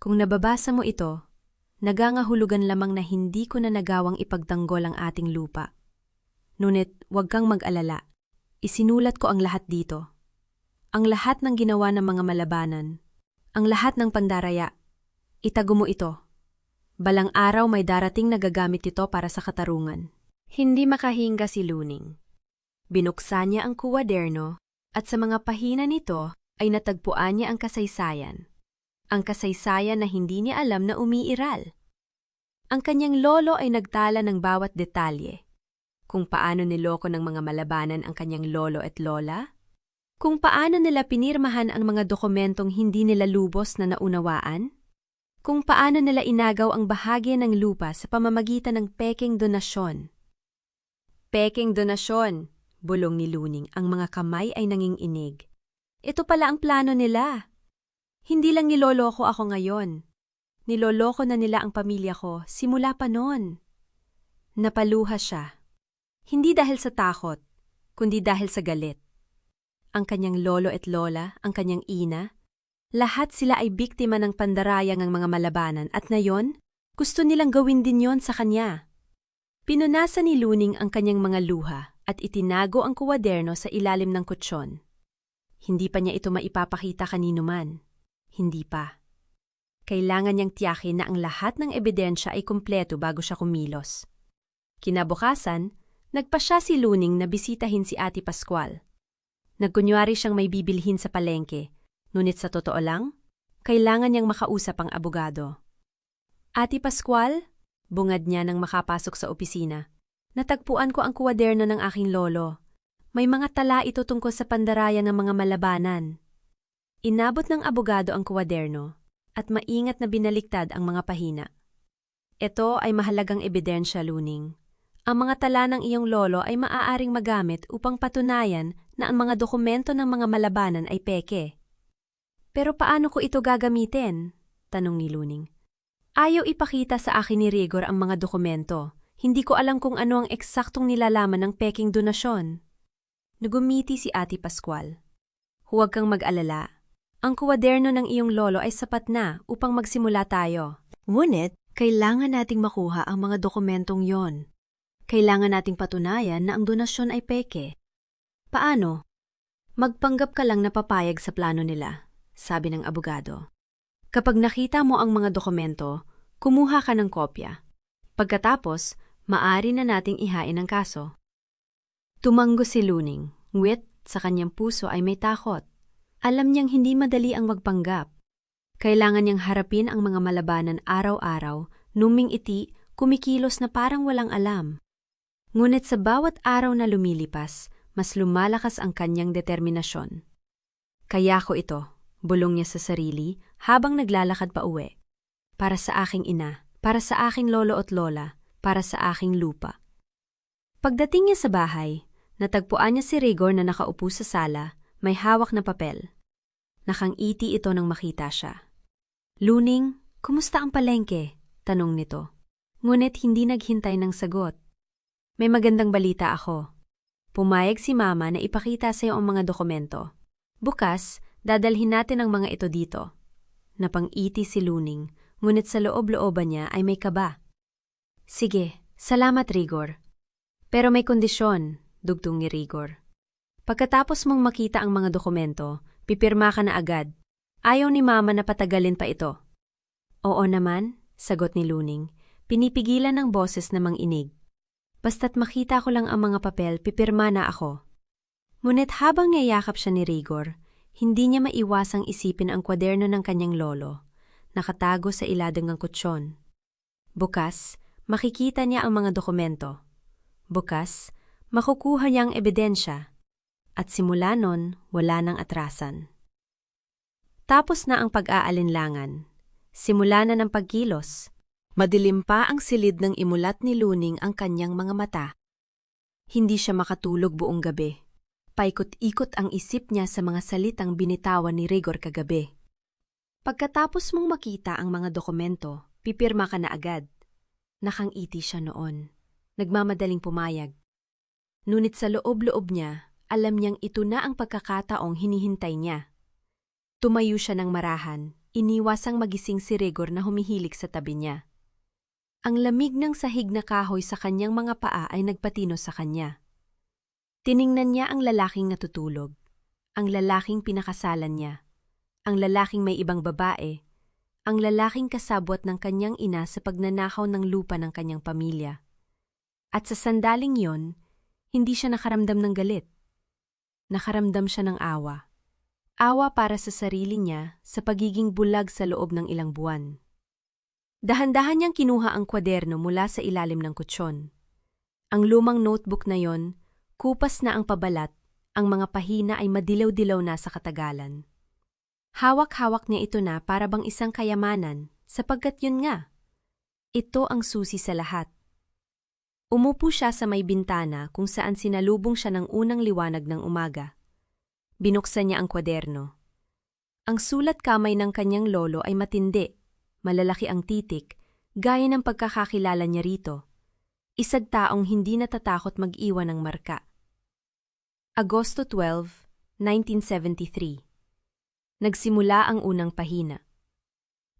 Kung nababasa mo ito, nagangahulugan lamang na hindi ko na nagawang ipagtanggol ang ating lupa. Ngunit huwag kang mag-alala. Isinulat ko ang lahat dito. Ang lahat ng ginawa ng mga malabanan. Ang lahat ng pandaraya. Itago mo ito. Balang araw may darating na gagamit ito para sa katarungan. Hindi makahinga si Luning. Binuksan niya ang kuwaderno at sa mga pahina nito ay natagpuan niya ang kasaysayan. Ang kasaysayan na hindi niya alam na umiiral. Ang kanyang lolo ay nagtala ng bawat detalye. Kung paano niloko ng mga malabanan ang kanyang lolo at lola, kung paano nila pinirmahan ang mga dokumentong hindi nila lubos na naunawaan, kung paano nila inagaw ang bahagi ng lupa sa pamamagitan ng peking donasyon. Peking donasyon, bulong ni Luning, ang mga kamay ay nanginginig. Ito pala ang plano nila. Hindi lang niloloko ako ngayon. Niloloko na nila ang pamilya ko simula pa noon. Napaluha siya. Hindi dahil sa takot, kundi dahil sa galit. Ang kanyang lolo at lola, ang kanyang ina, lahat sila ay biktima ng pandarayang ng mga malabanan at ngayon, gusto nilang gawin din yon sa kanya. Pinunasan ni Luning ang kanyang mga luha at itinago ang kuwaderno sa ilalim ng kutsyon. Hindi pa niya ito maipapakita kanino man. Hindi pa. Kailangan niyang tiyakin na ang lahat ng ebidensya ay kumpleto bago siya kumilos. Kinabukasan, nagpasya si Luning na bisitahin si Ate Pascual. Nagkunyari siyang may bibilhin sa palengke, ngunit sa totoo lang, kailangan niyang makausap ang abogado. Ate Pascual, bungad niya nang makapasok sa opisina. Natagpuan ko ang kuwaderno ng aking lolo. May mga tala ito tungkol sa pandarayan ng mga malabanan. Inabot ng abogado ang kuwaderno at maingat na binaliktad ang mga pahina. Ito ay mahalagang ebidensya, Luning. Ang mga tala ng iyong lolo ay maaaring magamit upang patunayan na ang mga dokumento ng mga malabanan ay peke. Pero paano ko ito gagamitin? Tanong ni Luning. Ayaw ipakita sa akin ni Rigor ang mga dokumento. Hindi ko alam kung ano ang eksaktong nilalaman ng peking donasyon. Nagumiti si Ate Pascual. Huwag kang mag-alala. Ang kuwaderno ng iyong lolo ay sapat na upang magsimula tayo. Ngunit, kailangan nating makuha ang mga dokumentong yon. Kailangan nating patunayan na ang donasyon ay peke. Paano? Magpanggap ka lang na papayag sa plano nila, sabi ng abogado. Kapag nakita mo ang mga dokumento, kumuha ka ng kopya. Pagkatapos, maaari na nating ihain ang kaso. Tumanggo si Luning, ngwit sa kanyang puso ay may takot. Alam niyang hindi madali ang magpanggap. Kailangan niyang harapin ang mga malabanan araw-araw, numing-iti, kumikilos na parang walang alam. Ngunit sa bawat araw na lumilipas, mas lumalakas ang kanyang determinasyon. Kaya ko ito, bulong niya sa sarili habang naglalakad pa uwi. Para sa aking ina, para sa aking lolo at lola, para sa aking lupa. Pagdating niya sa bahay, natagpuan niya si Rigor na nakaupo sa sala, may hawak na papel. Nakangiti ito nang makita siya. Luning, kumusta ang palengke? Tanong nito. Ngunit hindi naghintay ng sagot. May magandang balita ako. Pumayag si Mama na ipakita sa iyo ang mga dokumento. Bukas, dadalhin natin ang mga ito dito. Napang-iti si Luning, ngunit sa loob-looban niya ay may kaba. Sige, salamat Rigor. Pero may kondisyon, dugtong ni Rigor. Pagkatapos mong makita ang mga dokumento, pipirma ka na agad. Ayaw ni Mama na patagalin pa ito. Oo naman, sagot ni Luning. Pinipigilan ng boses na manginig. Basta't makita ko lang ang mga papel, pipirma na ako. Ngunit habang niyayakap siya ni Rigor, hindi niya maiwasang isipin ang kwaderno ng kanyang lolo, nakatago sa iladang ng kutsyon. Bukas, makikita niya ang mga dokumento. Bukas, makukuha niya ang ebidensya. At simula nun, wala nang atrasan. Tapos na ang pag-aalinlangan. Simula na ng pagkilos. Madilim pa ang silid ng imulat ni Luning ang kanyang mga mata. Hindi siya makatulog buong gabi. Paikot-ikot ang isip niya sa mga salitang binitawan ni Rigor kagabi. Pagkatapos mong makita ang mga dokumento, pipirma ka na agad. Nakangiti siya noon. Nagmamadaling pumayag. Ngunit sa loob-loob niya, alam niyang ito na ang pagkakataong hinihintay niya. Tumayo siya ng marahan, iniwasang magising si Gregor na humihilik sa tabi niya. Ang lamig ng sahig na kahoy sa kanyang mga paa ay nagpatino sa kanya. Tiningnan niya ang lalaking natutulog, ang lalaking pinakasalan niya, ang lalaking may ibang babae, ang lalaking kasabwat ng kanyang ina sa pagnanakaw ng lupa ng kanyang pamilya. At sa sandaling yon, hindi siya nakaramdam ng galit. Nakaramdam siya ng awa. Awa para sa sarili niya sa pagiging bulag sa loob ng ilang buwan. Dahan-dahan niyang kinuha ang kwaderno mula sa ilalim ng kutsyon. Ang lumang notebook na yon, kupas na ang pabalat, ang mga pahina ay madilaw-dilaw na sa katagalan. Hawak-hawak niya ito na para bang isang kayamanan, sapagkat yun nga. Ito ang susi sa lahat. Umupo siya sa may bintana kung saan sinalubong siya ng unang liwanag ng umaga. Binuksan niya ang kwaderno. Ang sulat kamay ng kanyang lolo ay matindi, malalaki ang titik, gaya ng pagkakakilala niya rito. Isang taong hindi natatakot mag-iwan ng marka. Agosto 12, 1973. Nagsimula ang unang pahina.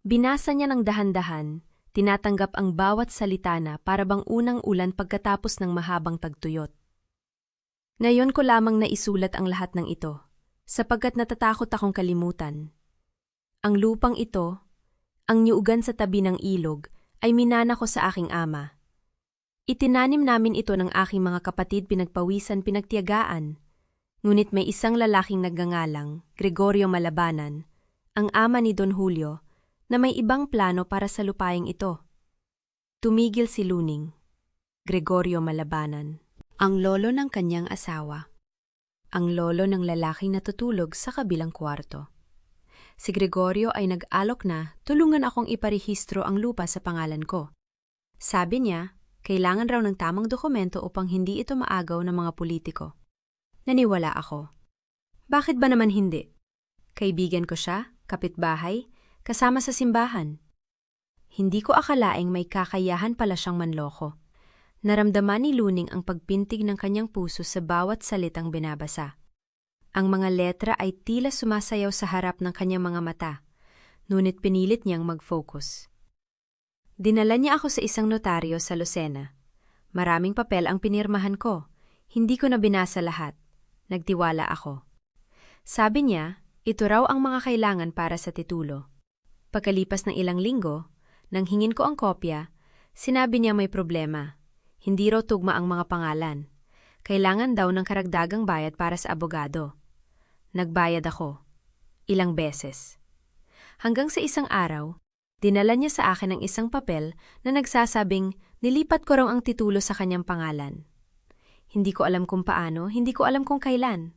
Binasa niya ng dahan-dahan, tinatanggap ang bawat salita na para bang unang ulan pagkatapos ng mahabang tagtuyot. Ngayon ko lamang naisulat ang lahat ng ito, sapagkat natatakot akong kalimutan. Ang lupang ito, ang nyuugan sa tabi ng ilog, ay minana ko sa aking ama. Itinanim namin ito ng aking mga kapatid, pinagpawisan, pinagtiyagaan. Ngunit may isang lalaking nagngangalang, Gregorio Malabanan, ang ama ni Don Julio, na may ibang plano para sa lupaing ito. Tumigil si Luning. Gregorio Malabanan, ang lolo ng kanyang asawa. Ang lolo ng lalaking natutulog sa kabilang kwarto. Si Gregorio ay nag-alok na tulungan akong iparehistro ang lupa sa pangalan ko. Sabi niya, kailangan raw ng tamang dokumento upang hindi ito maagaw ng mga politiko. Naniwala ako. Bakit ba naman hindi? Kaibigan ko siya, kapitbahay, kasama sa simbahan. Hindi ko akalaing may kakayahan pala siyang manloko. Naramdaman ni Luning ang pagpintig ng kanyang puso sa bawat salitang binabasa. Ang mga letra ay tila sumasayaw sa harap ng kanyang mga mata, ngunit pinilit niyang mag-focus. Dinala niya ako sa isang notaryo sa Lucena. Maraming papel ang pinirmahan ko. Hindi ko na binasa lahat. Nagtiwala ako. Sabi niya, ito raw ang mga kailangan para sa titulo. Pagkalipas ng ilang linggo, nang hingin ko ang kopya, sinabi niya may problema. Hindi raw tugma ang mga pangalan. Kailangan daw ng karagdagang bayad para sa abogado. Nagbayad ako. Ilang beses. Hanggang sa isang araw, dinala niya sa akin ang isang papel na nagsasabing nilipat ko raw ang titulo sa kanyang pangalan. Hindi ko alam kung paano, hindi ko alam kung kailan.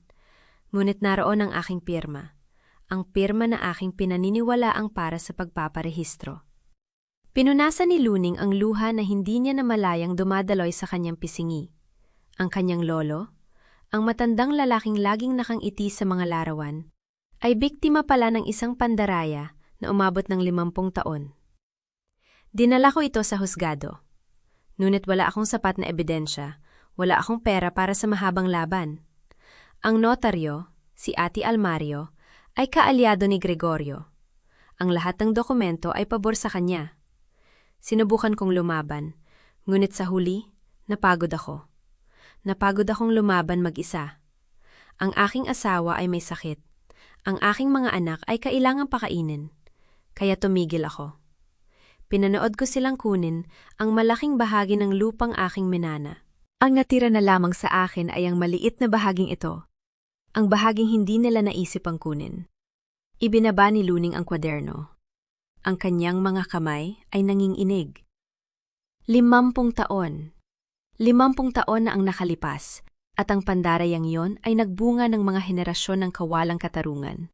Ngunit naroon ang aking pirma. Ang pirma na aking pinaniniwalaang para sa pagpaparehistro. Pinunasan ni Luning ang luha na hindi niya namalayang dumadaloy sa kanyang pisingi. Ang kanyang lolo, ang matandang lalaking laging nakangiti sa mga larawan, ay biktima pala ng isang pandaraya na umabot ng 50 taon. Dinala ko ito sa husgado. Ngunit wala akong sapat na ebidensya. Wala akong pera para sa mahabang laban. Ang notaryo, si Ate Almario, ay kaalyado ni Gregorio. Ang lahat ng dokumento ay pabor sa kanya. Sinubukan kong lumaban, ngunit sa huli, napagod ako. Napagod akong lumaban mag-isa. Ang aking asawa ay may sakit. Ang aking mga anak ay kailangang pakainin. Kaya tumigil ako. Pinanood ko silang kunin ang malaking bahagi ng lupang aking minana. Ang natira na lamang sa akin ay ang maliit na bahaging ito. Ang bahaging hindi nila naisip ang kunin. Ibinaba ni Luning ang kwaderno. Ang kanyang mga kamay ay nanginginig. 50 taon. 50 taon na ang nakalipas, at ang pandarayang yon ay nagbunga ng mga henerasyon ng kawalang katarungan.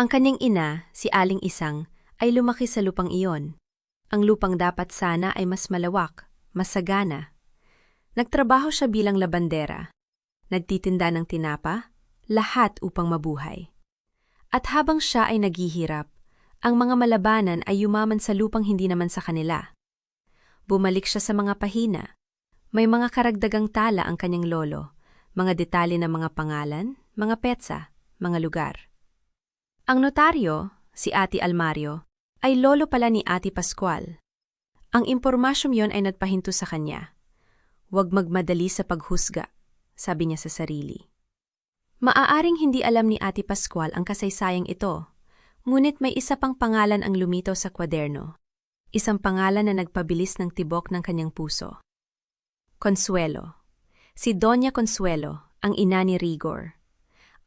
Ang kanyang ina, si Aling Isang, ay lumaki sa lupang iyon. Ang lupang dapat sana ay mas malawak, mas sagana. Nagtrabaho siya bilang labandera. Nagtitinda ng tinapa, lahat upang mabuhay. At habang siya ay naghihirap, Ang mga malabanan ay yumaman sa lupang hindi naman sa kanila. Bumalik siya sa mga pahina. May mga karagdagang tala ang kanyang lolo, mga detalye ng mga pangalan, mga petsa, mga lugar. Ang notaryo, si Ate Almario, ay lolo pala ni Ate Pascual. Ang impormasyong yon ay nagpahinto sa kanya. Huwag magmadali sa paghusga, sabi niya sa sarili. Maaaring hindi alam ni Ate Pascual ang kasaysayang ito, ngunit may isa pang pangalan ang lumitaw sa kwaderno. Isang pangalan na nagpabilis ng tibok ng kanyang puso. Consuelo. Si Doña Consuelo, ang ina ni Rigor.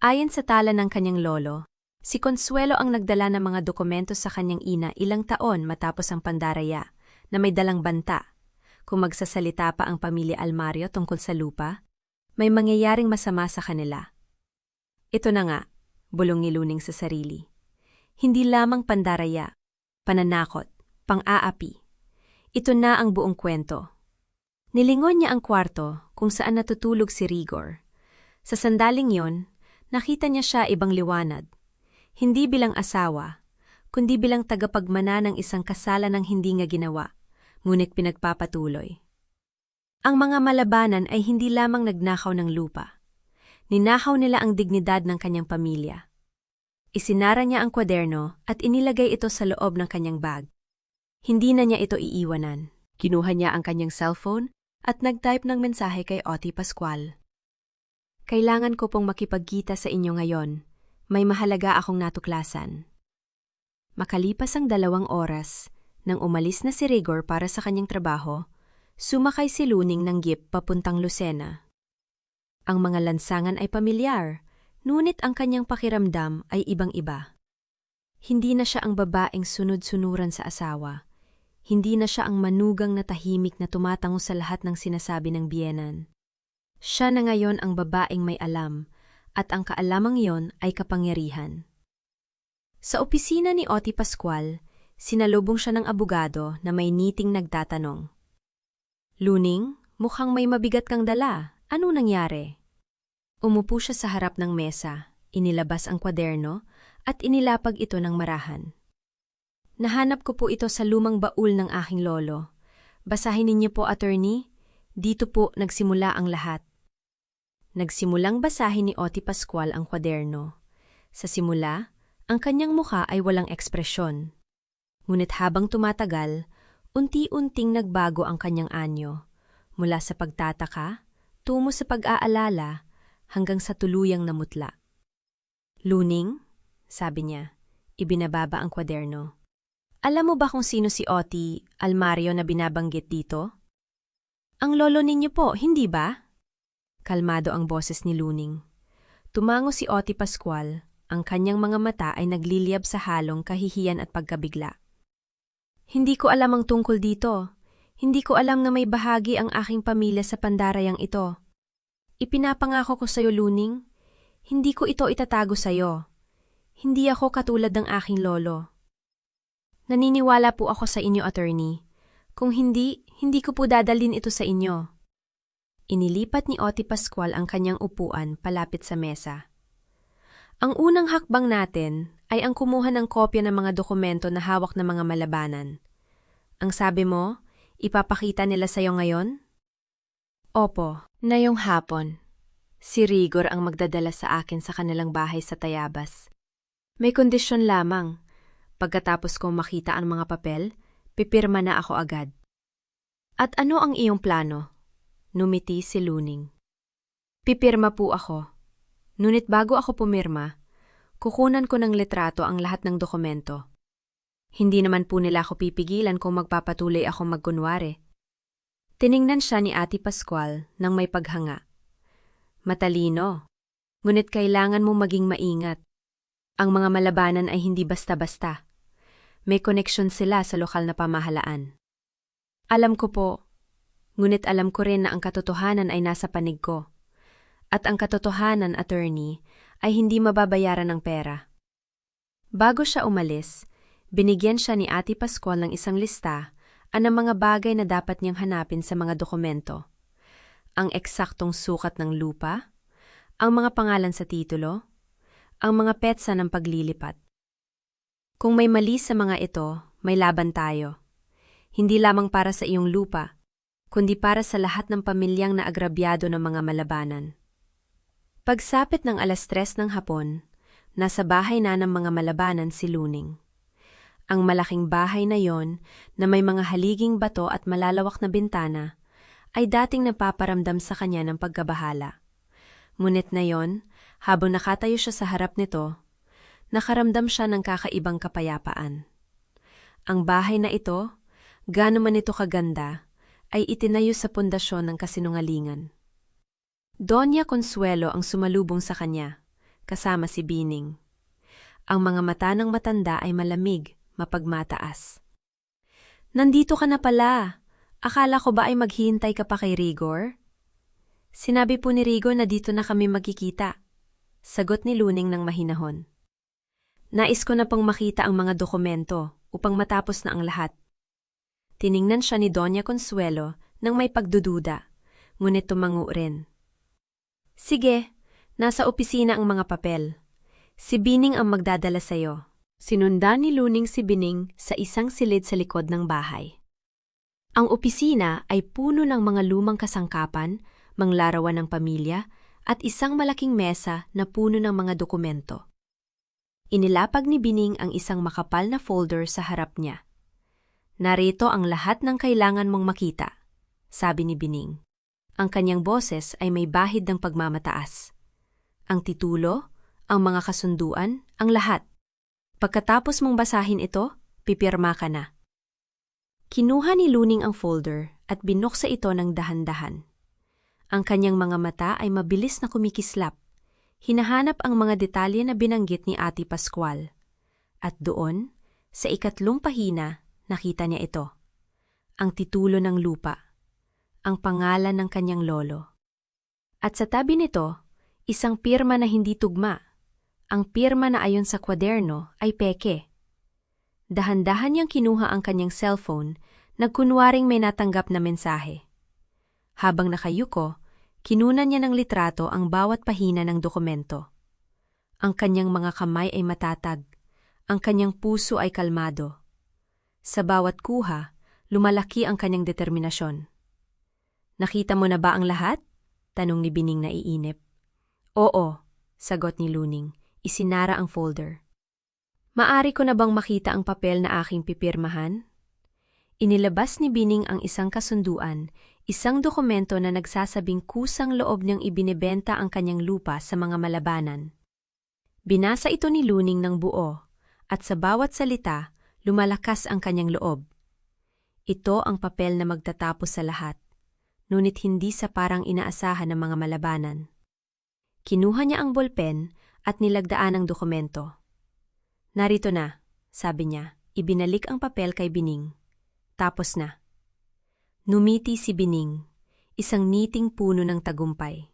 Ayon sa tala ng kanyang lolo, si Consuelo ang nagdala ng mga dokumento sa kanyang ina ilang taon matapos ang pandaraya, na may dalang banta. Kung magsasalita pa ang pamilya Almario tungkol sa lupa, may mangyayaring masama sa kanila. Ito na nga, bulong ni Luning sa sarili. Hindi lamang pandaraya, pananakot, pang-aapi. Ito na ang buong kwento. Nilingon niya ang kwarto kung saan natutulog si Rigor. Sa sandaling yon, nakita niya siya ibang liwanag. Hindi bilang asawa, kundi bilang tagapagmana ng isang kasalan ng hindi nga ginawa, ngunit pinagpapatuloy. Ang mga malabanan ay hindi lamang nagnakaw ng lupa. Ninakaw nila ang dignidad ng kanyang pamilya. Isinara niya ang kwaderno at inilagay ito sa loob ng kanyang bag. Hindi na niya ito iiwanan. Kinuha niya ang kanyang cellphone at nag-type ng mensahe kay Ate Pascual. Kailangan ko pong makipagkita sa inyo ngayon. May mahalaga akong natuklasan. Makalipas ang 2 oras, nang umalis na si Rigor para sa kanyang trabaho, sumakay si Luning ng jeep papuntang Lucena. Ang mga lansangan ay pamilyar, ngunit ang kanyang pakiramdam ay ibang-iba. Hindi na siya ang babaeng sunod-sunuran sa asawa. Hindi na siya ang manugang na tahimik na tumatango sa lahat ng sinasabi ng biyenan. Siya na ngayon ang babaeng may alam, at ang kaalamang yon ay kapangyarihan. Sa opisina ni Ate Pascual, sinalubong siya ng abogado na may niting nagtatanong. Luning, mukhang may mabigat kang dala. Ano nangyari? Umupo siya sa harap ng mesa, inilabas ang kwaderno, at inilapag ito ng marahan. Nahanap ko po ito sa lumang baul ng aking lolo. Basahin ninyo po, attorney. Dito po nagsimula ang lahat. Nagsimulang basahin ni Ate Pascual ang kwaderno. Sa simula, ang kanyang mukha ay walang ekspresyon. Ngunit habang tumatagal, unti-unting nagbago ang kanyang anyo, mula sa pagtataka, tungo sa pag-aalala, hanggang sa tuluyang namutla. Luning, sabi niya, ibinababa ang kwaderno. Alam mo ba kung sino si Ate Almario na binabanggit dito? Ang lolo ninyo po, hindi ba? Kalmado ang boses ni Luning. Tumango si Ate Pascual, ang kanyang mga mata ay nagliliyab sa halong kahihiyan at pagkabigla. Hindi ko alam ang tungkol dito. Hindi ko alam na may bahagi ang aking pamilya sa pandarayang ito. Ipinapangako ko sa iyo, Luning, hindi ko ito itatago sa iyo. Hindi ako katulad ng aking lolo. Naniniwala po ako sa inyo, attorney. Kung hindi, hindi ko po dadalhin ito sa inyo. Inilipat ni Ate Pascual ang kanyang upuan palapit sa mesa. Ang unang hakbang natin ay ang kumuha ng kopya ng mga dokumento na hawak ng mga malabanan. Ang sabi mo, ipapakita nila sa iyo ngayon? Opo, ngayong hapon. Si Rigor ang magdadala sa akin sa kanilang bahay sa Tayabas. May kondisyon lamang. Pagkatapos kong makita ang mga papel, pipirma na ako agad. At ano ang iyong plano? Numiti si Luning. Pipirma po ako. Ngunit bago ako pumirma, kukunan ko ng litrato ang lahat ng dokumento. Hindi naman po nila ako pipigilan kung magpapatuloy akong magkunwari. Tiningnan siya ni Ate Pascual nang may paghanga. Matalino, ngunit kailangan mo maging maingat. Ang mga malabanan ay hindi basta-basta. May koneksyon sila sa lokal na pamahalaan. Alam ko po, ngunit alam ko rin na ang katotohanan ay nasa panig ko. At ang katotohanan, attorney, ay hindi mababayaran ng pera. Bago siya umalis, binigyan siya ni Ate Pascual ng isang lista ng mga bagay na dapat niyang hanapin sa mga dokumento. Ang eksaktong sukat ng lupa, ang mga pangalan sa titulo, ang mga petsa ng paglilipat. Kung may mali sa mga ito, may laban tayo. Hindi lamang para sa iyong lupa, kundi para sa lahat ng pamilyang naagrabyado ng mga malabanan. Pagsapit ng 3:00 ng hapon, nasa bahay na ng mga malabanan si Luning. Ang malaking bahay na yon, na may mga haliging bato at malalawak na bintana, ay dating napaparamdam sa kanya ng pagkabahala. Ngunit ngayon, habang nakatayo siya sa harap nito, nakaramdam siya ng kakaibang kapayapaan. Ang bahay na ito, gaano man ito kaganda, ay itinayo sa pundasyon ng kasinungalingan. Doña Consuelo ang sumalubong sa kanya, kasama si Bining. Ang mga mata ng matanda ay malamig, mapagmataas. "Nandito ka na pala. Akala ko ba ay maghihintay ka pa kay Rigor?" "Sinabi po ni Rigor na dito na kami magkikita," sagot ni Luning ng mahinahon. "Nais ko na pong makita ang mga dokumento upang matapos na ang lahat." Tiningnan siya ni Doña Consuelo nang may pagdududa, ngunit tumango rin. "Sige, nasa opisina ang mga papel. Si Bining ang magdadala sa'yo." Sinundan ni Luning si Bining sa isang silid sa likod ng bahay. Ang opisina ay puno ng mga lumang kasangkapan, manglarawan ng pamilya, at isang malaking mesa na puno ng mga dokumento. Inilapag ni Bining ang isang makapal na folder sa harap niya. "Narito ang lahat ng kailangan mong makita," sabi ni Bining. Ang kanyang boses ay may bahid ng pagmamataas. Ang titulo, ang mga kasunduan, ang lahat. Pagkatapos mong basahin ito, pipirma ka na. Kinuha ni Luning ang folder at binuksa ito ng dahan-dahan. Ang kanyang mga mata ay mabilis na kumikislap. Hinahanap ang mga detalye na binanggit ni Ate Pascual. At doon, sa 3 pahina, nakita niya ito. Ang titulo ng lupa. Ang pangalan ng kanyang lolo. At sa tabi nito, isang pirma na hindi tugma. Ang pirma na ayon sa kwaderno ay peke. Dahan-dahan niyang kinuha ang kanyang cellphone, nagkunwaring may natanggap na mensahe. Habang nakayuko, kinunan niya ng litrato ang bawat pahina ng dokumento. Ang kanyang mga kamay ay matatag, ang kanyang puso ay kalmado. Sa bawat kuha, lumalaki ang kanyang determinasyon. "Nakita mo na ba ang lahat?" tanong ni Bining na iinip. "Oo," sagot ni Luning. Isinara ang folder. "Maari ko na bang makita ang papel na aking pipirmahan?" Inilabas ni Bining ang isang kasunduan, isang dokumento na nagsasabing kusang loob niyang ibinebenta ang kanyang lupa sa mga malabanan. Binasa ito ni Luning ng buo, at sa bawat salita, lumalakas ang kanyang loob. Ito ang papel na magtatapos sa lahat, ngunit hindi sa parang inaasahan ng mga malabanan. Kinuha niya ang bolpen at nilagdaan ang dokumento. "Narito na," sabi niya, ibinalik ang papel kay Bining. "Tapos na." Numiti si Bining, isang niting puno ng tagumpay.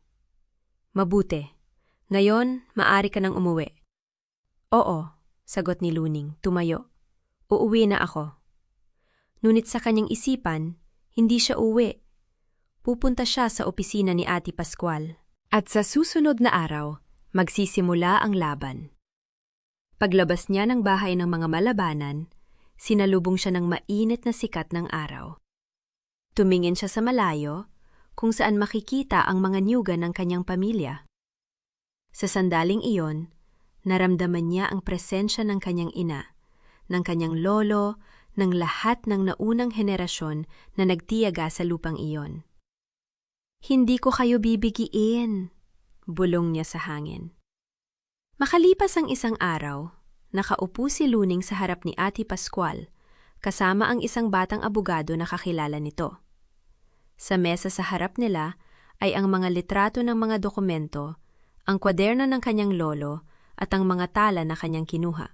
"Mabuti. Ngayon, maaari ka nang umuwi." "Oo," sagot ni Luning, tumayo. "Uuwi na ako." Ngunit sa kanyang isipan, hindi siya uwi. Pupunta siya sa opisina ni Ate Pascual. At sa susunod na araw, magsisimula ang laban. Paglabas niya ng bahay ng mga malabanan, sinalubong siya ng mainit na sikat ng araw. Tumingin siya sa malayo, kung saan makikita ang mga niyugan ng kanyang pamilya. Sa sandaling iyon, naramdaman niya ang presensya ng kanyang ina, ng kanyang lolo, ng lahat ng naunang henerasyon na nagtiyaga sa lupang iyon. "Hindi ko kayo bibigiin," bulong niya sa hangin. Makalipas ang isang araw, nakaupo si Luning sa harap ni Ate Pascual, kasama ang isang batang abogado na kakilala nito. Sa mesa sa harap nila ay ang mga litrato ng mga dokumento, ang kwaderno ng kanyang lolo at ang mga tala na kanyang kinuha.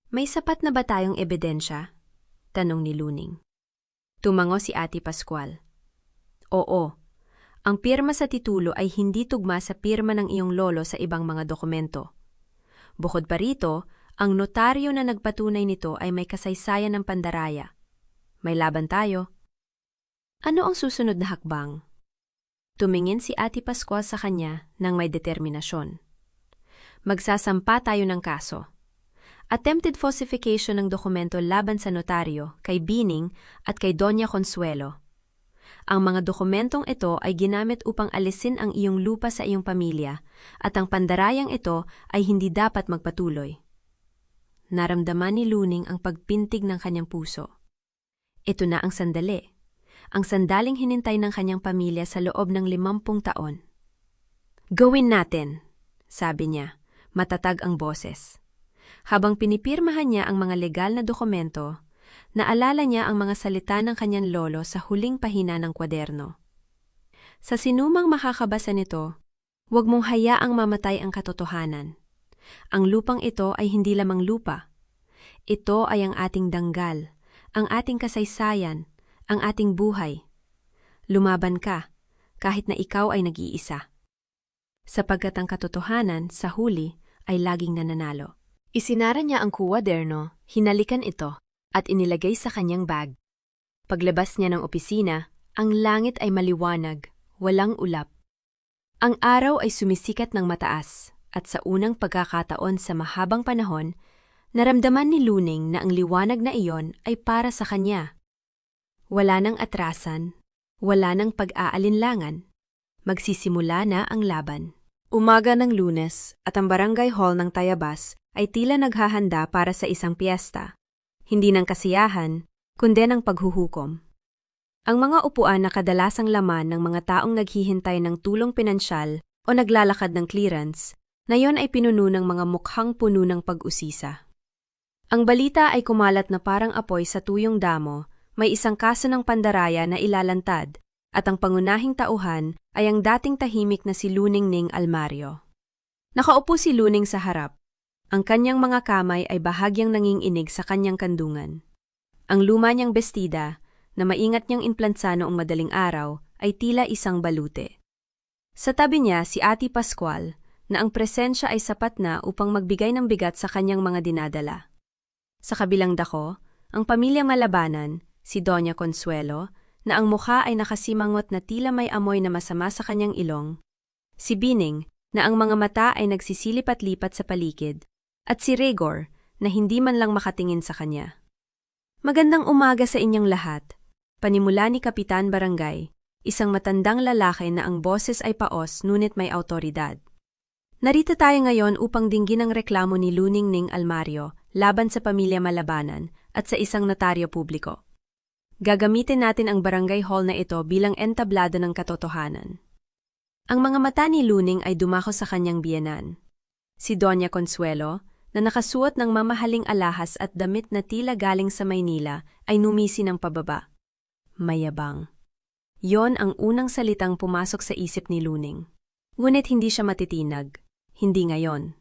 "May sapat na ba tayong ebidensya?" tanong ni Luning. Tumango si Ate Pascual. "Oo. Ang pirma sa titulo ay hindi tugma sa pirma ng iyong lolo sa ibang mga dokumento. Bukod pa rito, ang notaryo na nagpatunay nito ay may kasaysayan ng pandaraya. May laban tayo." "Ano ang susunod na hakbang?" Tumingin si Ate Pascual sa kanya nang may determinasyon. "Magsasampa tayo ng kaso. Attempted falsification ng dokumento laban sa notaryo, kay Bining at kay Doña Consuelo. Ang mga dokumentong ito ay ginamit upang alisin ang iyong lupa sa iyong pamilya at ang pandarayang ito ay hindi dapat magpatuloy. Naramdaman ni Luning ang pagpintig ng kanyang puso. Ito na ang sandali. Ang sandaling hinintay ng kanyang pamilya sa loob ng 50 taon. Gawin natin, sabi niya, matatag ang boses. Habang pinipirmahan niya ang mga legal na dokumento, naalala niya ang mga salita ng kanyang lolo sa huling pahina ng kwaderno. Sa sinumang makakabasa nito, huwag mong hayaang mamatay ang katotohanan. Ang lupang ito ay hindi lamang lupa. Ito ay ang ating danggal, ang ating kasaysayan, ang ating buhay. Lumaban ka, kahit na ikaw ay nag-iisa. Sapagkat ang katotohanan sa huli ay laging nananalo. Isinara niya ang kwaderno, hinalikan ito, at inilagay sa kanyang bag. Paglabas niya ng opisina, ang langit ay maliwanag, walang ulap. Ang araw ay sumisikat ng mataas, at sa unang pagkakataon sa mahabang panahon, naramdaman ni Luning na ang liwanag na iyon ay para sa kanya. Wala nang atrasan, wala nang pag-aalinlangan. Magsisimula na ang laban. Umaga ng Lunes at ang barangay hall ng Tayabas ay tila naghahanda para sa isang piyesta. Hindi ng kasiyahan, kundi ng paghuhukom. Ang mga upuan na kadalasang laman ng mga taong naghihintay ng tulong pinansyal o naglalakad ng clearance, ngayon ay pinuno ng mga mukhang puno ng pag-usisa. Ang balita ay kumalat na parang apoy sa tuyong damo, may isang kaso ng pandaraya na ilalantad, at ang pangunahing tauhan ay ang dating tahimik na si Luning Ning Almario. Nakaupo si Luning sa harap. Ang kanyang mga kamay ay bahagyang nanginginig sa kanyang kandungan. Ang luma niyang bestida, na maingat niyang inplansa noong madaling araw, ay tila isang balute. Sa tabi niya si Ate Pascual, na ang presensya ay sapat na upang magbigay ng bigat sa kanyang mga dinadala. Sa kabilang dako, ang pamilya Malabanan, si Doña Consuelo, na ang mukha ay nakasimangot na tila may amoy na masama sa kanyang ilong, si Bining, na ang mga mata ay nagsisilip-lipat sa paligid, at si Regor, na hindi man lang makatingin sa kanya. Magandang umaga sa inyong lahat, panimula ni Kapitan Barangay, isang matandang lalaki na ang boses ay paos ngunit may awtoridad. Narito tayo ngayon upang dinggin ang reklamo ni Luning Ning Almario laban sa pamilya Malabanan at sa isang notaryo publiko. Gagamitin natin ang barangay hall na ito bilang entablado ng katotohanan. Ang mga mata ni Luning ay dumako sa kanyang biyenan. Si Doña Consuelo, na nakasuot ng mamahaling alahas at damit na tila galing sa Maynila, ay numisi ng pababa. Mayabang. Yon ang unang salitang pumasok sa isip ni Luning. Ngunit hindi siya matitinag. Hindi ngayon.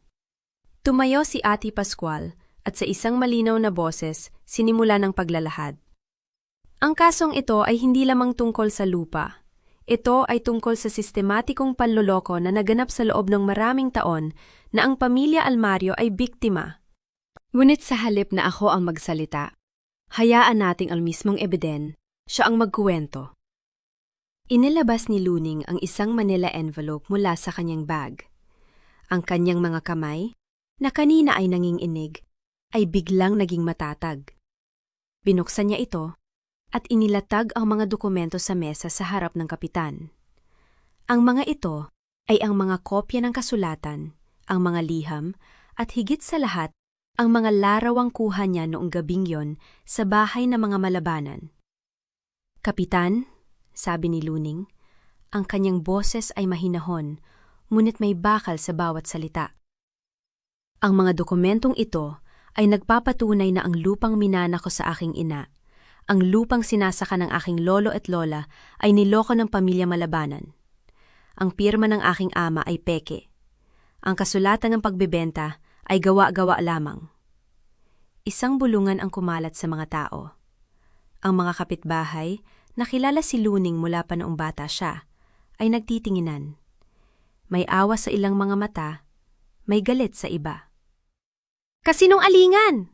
Tumayo si Ate Pascual at sa isang malinaw na boses, sinimula ng paglalahad. Ang kasong ito ay hindi lamang tungkol sa lupa. Ito ay tungkol sa sistematikong panloloko na naganap sa loob ng maraming taon na ang pamilya Almario ay biktima. Ngunit sa halip na ako ang magsalita, hayaan nating ang mismong ebiden, siya ang magkuwento. Inilabas ni Luning ang isang Manila envelope mula sa kanyang bag. Ang kanyang mga kamay, na kanina ay nanginginig, ay biglang naging matatag. Binuksan niya ito, at inilatag ang mga dokumento sa mesa sa harap ng kapitan. Ang mga ito ay ang mga kopya ng kasulatan, ang mga liham, at higit sa lahat, ang mga larawang kuha niya noong gabing yon sa bahay ng mga Malabanan. Kapitan, sabi ni Luning, ang kanyang boses ay mahinahon, ngunit may bakal sa bawat salita. Ang mga dokumentong ito ay nagpapatunay na ang lupang minana ko sa aking ina, ang lupang sinasaka ng aking lolo at lola ay niloko ng pamilya Malabanan. Ang pirma ng aking ama ay peke. Ang kasulatan ng pagbebenta ay gawa-gawa lamang. Isang bulungan ang kumalat sa mga tao. Ang mga kapitbahay, nakilala si Luning mula pa noong bata siya, ay nagtitinginan. May awa sa ilang mga mata, may galit sa iba. "Kasinungalingan!"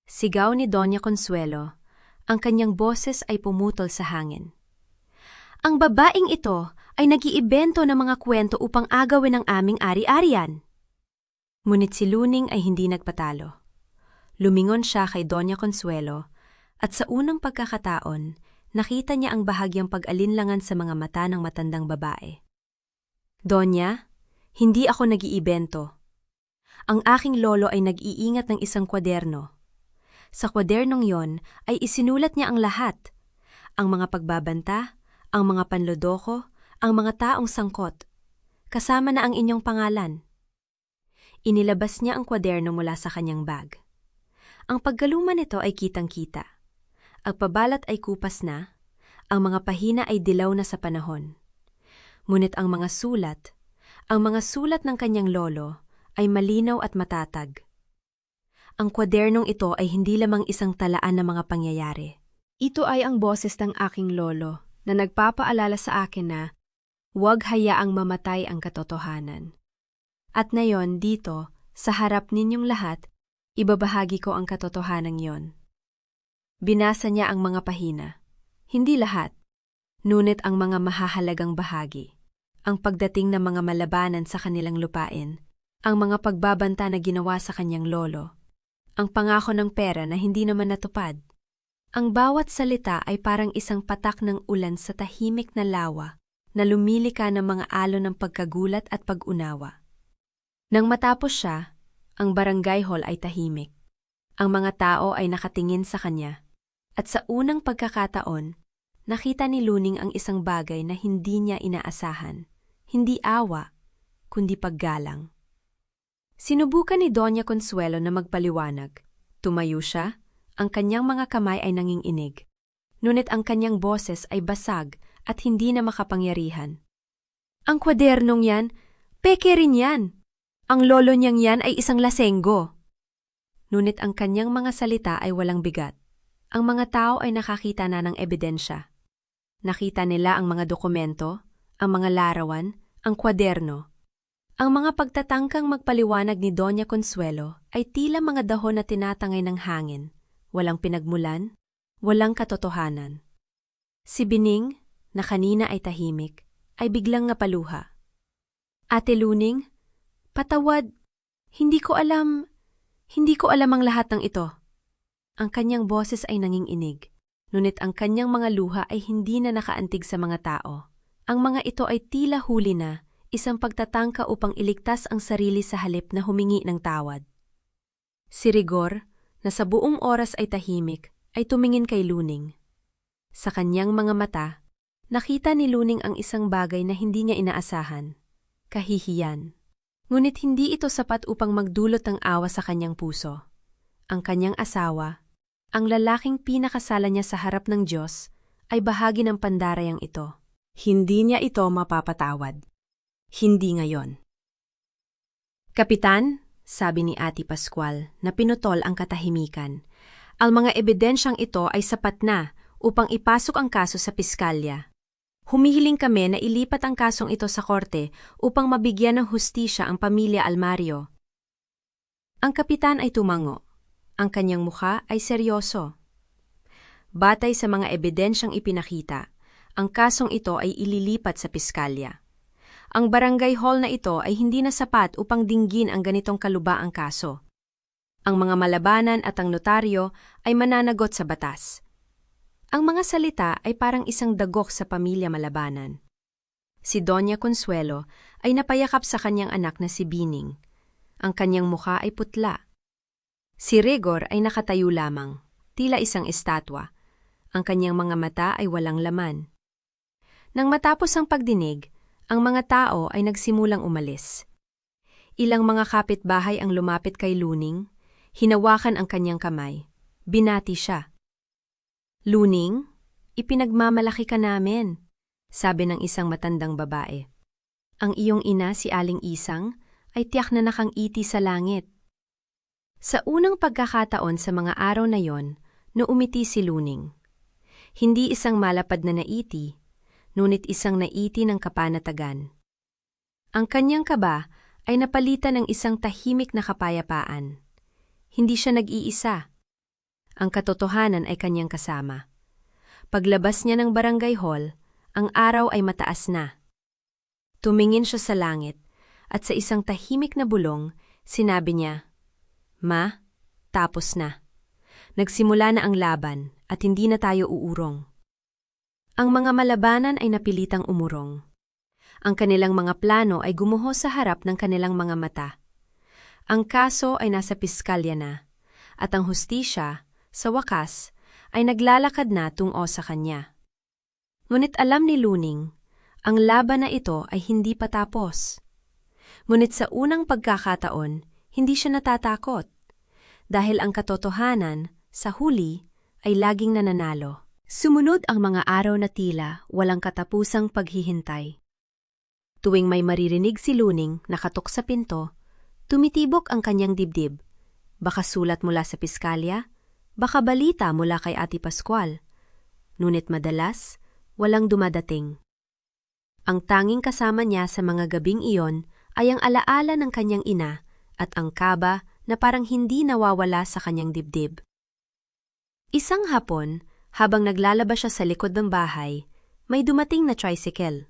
Sigaw ni Doña Consuelo. Ang kanyang boses ay pumutol sa hangin. Ang babaeng ito ay nag-iibento ng mga kwento upang agawin ang aming ari-arian. Ngunit si Luning ay hindi nagpatalo. Lumingon siya kay Doña Consuelo at sa unang pagkakataon, nakita niya ang bahagyang pag-alinlangan sa mga mata ng matandang babae. Donya, hindi ako nag-iibento. Ang aking lolo ay nag-iingat ng isang kwaderno. Sa kwadernong yon ay isinulat niya ang lahat. Ang mga pagbabanta, ang mga panlodoko, ang mga taong sangkot. Kasama na ang inyong pangalan. Inilabas niya ang kwaderno mula sa kanyang bag. Ang paggaluma nito ay kitang-kita. Ang pabalat ay kupas na, ang mga pahina ay dilaw na sa panahon. Ngunit ang mga sulat ng kanyang lolo ay malinaw at matatag. Ang kwadernong ito ay hindi lamang isang talaan ng mga pangyayari. Ito ay ang boses ng aking lolo na nagpapaalala sa akin na huwag hayaang mamatay ang katotohanan. At ngayon dito, sa harap ninyong lahat, ibabahagi ko ang katotohanan yon. Binasa niya ang mga pahina. Hindi lahat, ngunit ang mga mahahalagang bahagi. Ang pagdating ng mga malabanan sa kanilang lupain, ang mga pagbabanta na ginawa sa kanyang lolo, ang pangako ng pera na hindi naman natupad. Ang bawat salita ay parang isang patak ng ulan sa tahimik na lawa na lumilika ng mga alon ng pagkagulat at pag-unawa. Nang matapos siya, ang barangay hall ay tahimik. Ang mga tao ay nakatingin sa kanya. At sa unang pagkakataon, nakita ni Luning ang isang bagay na hindi niya inaasahan. Hindi awa, kundi paggalang. Sinubukan ni Doña Consuelo na magpaliwanag. Tumayo siya, ang kanyang mga kamay ay nanginginig. Ngunit ang kanyang boses ay basag at hindi na makapangyarihan. Ang kwadernong yan, peke rin yan. Ang lolo niyang yan ay isang lasenggo. Ngunit ang kanyang mga salita ay walang bigat. Ang mga tao ay nakakita na ng ebidensya. Nakita nila ang mga dokumento, ang mga larawan, ang kwaderno. Ang mga pagtatangkang magpaliwanag ni Doña Consuelo ay tila mga dahon na tinatangay ng hangin, walang pinagmulan, walang katotohanan. Si Bining, na kanina ay tahimik, ay biglang napaluha. Ate Luning, patawad, hindi ko alam ang lahat ng ito. Ang kanyang boses ay nanginginig, ngunit ang kanyang mga luha ay hindi na nakaantig sa mga tao. Ang mga ito ay tila huli na, isang pagtatangka upang iligtas ang sarili sa halip na humingi ng tawad. Si Rigor, na sa buong oras ay tahimik, ay tumingin kay Luning. Sa kanyang mga mata, nakita ni Luning ang isang bagay na hindi niya inaasahan. Kahihiyan. Ngunit hindi ito sapat upang magdulot ng awa sa kanyang puso. Ang kanyang asawa, ang lalaking pinakasala niya sa harap ng Diyos, ay bahagi ng pandarayang ito. Hindi niya ito mapapatawad. Hindi ngayon. Kapitan, sabi ni Ate Pascual na pinutol ang katahimikan, ang mga ebidensyang ito ay sapat na upang ipasok ang kaso sa piskalya. Humihiling kami na ilipat ang kasong ito sa korte upang mabigyan ng hustisya ang pamilya Almario. Ang kapitan ay tumango. Ang kanyang mukha ay seryoso. Batay sa mga ebidensyang ipinakita, ang kasong ito ay ililipat sa piskalya. Ang barangay hall na ito ay hindi na sapat upang dinggin ang ganitong kalubaang kaso. Ang mga malabanan at ang notaryo ay mananagot sa batas. Ang mga salita ay parang isang dagok sa pamilya Malabanan. Si Doña Consuelo ay napayakap sa kanyang anak na si Bining. Ang kanyang mukha ay putla. Si Rigor ay nakatayo lamang, tila isang estatwa. Ang kanyang mga mata ay walang laman. Nang matapos ang pagdinig, ang mga tao ay nagsimulang umalis. Ilang mga kapitbahay ang lumapit kay Luning, hinawakan ang kanyang kamay. Binati siya. Luning, ipinagmamalaki ka namin, sabi ng isang matandang babae. Ang iyong ina si Aling Isang ay tiyak na nakangiti sa langit. Sa unang pagkakataon sa mga araw na yon, umiti si Luning. Hindi isang malapad na naiti, ngunit isang naiti ng kapanatagan. Ang kanyang kaba ay napalitan ng isang tahimik na kapayapaan. Hindi siya nag-iisa. Ang katotohanan ay kanyang kasama. Paglabas niya ng barangay hall, ang araw ay mataas na. Tumingin siya sa langit at sa isang tahimik na bulong, sinabi niya, "Ma, tapos na. Nagsimula na ang laban at hindi na tayo uurong. Ang mga malabanan ay napilitang umurong. Ang kanilang mga plano ay gumuho sa harap ng kanilang mga mata. Ang kaso ay nasa piskalya na, at ang hustisya, sa wakas, ay naglalakad na tungo sa kanya. Ngunit alam ni Luning, ang laban na ito ay hindi pa tapos. Ngunit sa unang pagkakataon, hindi siya natatakot. Dahil ang katotohanan, sa huli, ay laging nananalo. Sumunod ang mga araw na tila walang katapusang paghihintay. Tuwing may maririnig si Luning nakatok sa pinto, tumitibok ang kanyang dibdib. Baka sulat mula sa piskalya, baka balita mula kay Ate Pascual. Ngunit madalas, walang dumadating. Ang tanging kasama niya sa mga gabing iyon ay ang alaala ng kanyang ina at ang kaba na parang hindi nawawala sa kanyang dibdib. Isang hapon, habang naglalaba siya sa likod ng bahay, may dumating na tricycle.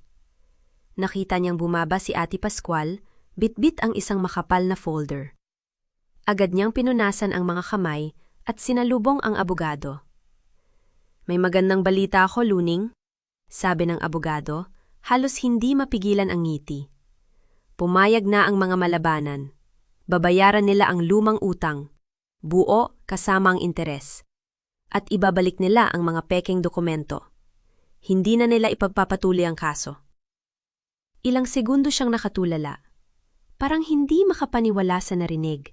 Nakita niyang bumaba si Ate Pascual, bitbit ang isang makapal na folder. Agad niyang pinunasan ang mga kamay at sinalubong ang abogado. "May magandang balita ako, Luning," sabi ng abogado, halos hindi mapigilan ang ngiti. "Pumayag na ang mga malabanan. Babayaran nila ang lumang utang, buo kasama ang interes. At ibabalik nila ang mga pekeng dokumento. Hindi na nila ipagpapatuloy ang kaso." Ilang segundo siyang nakatulala. Parang hindi makapaniwala sa narinig.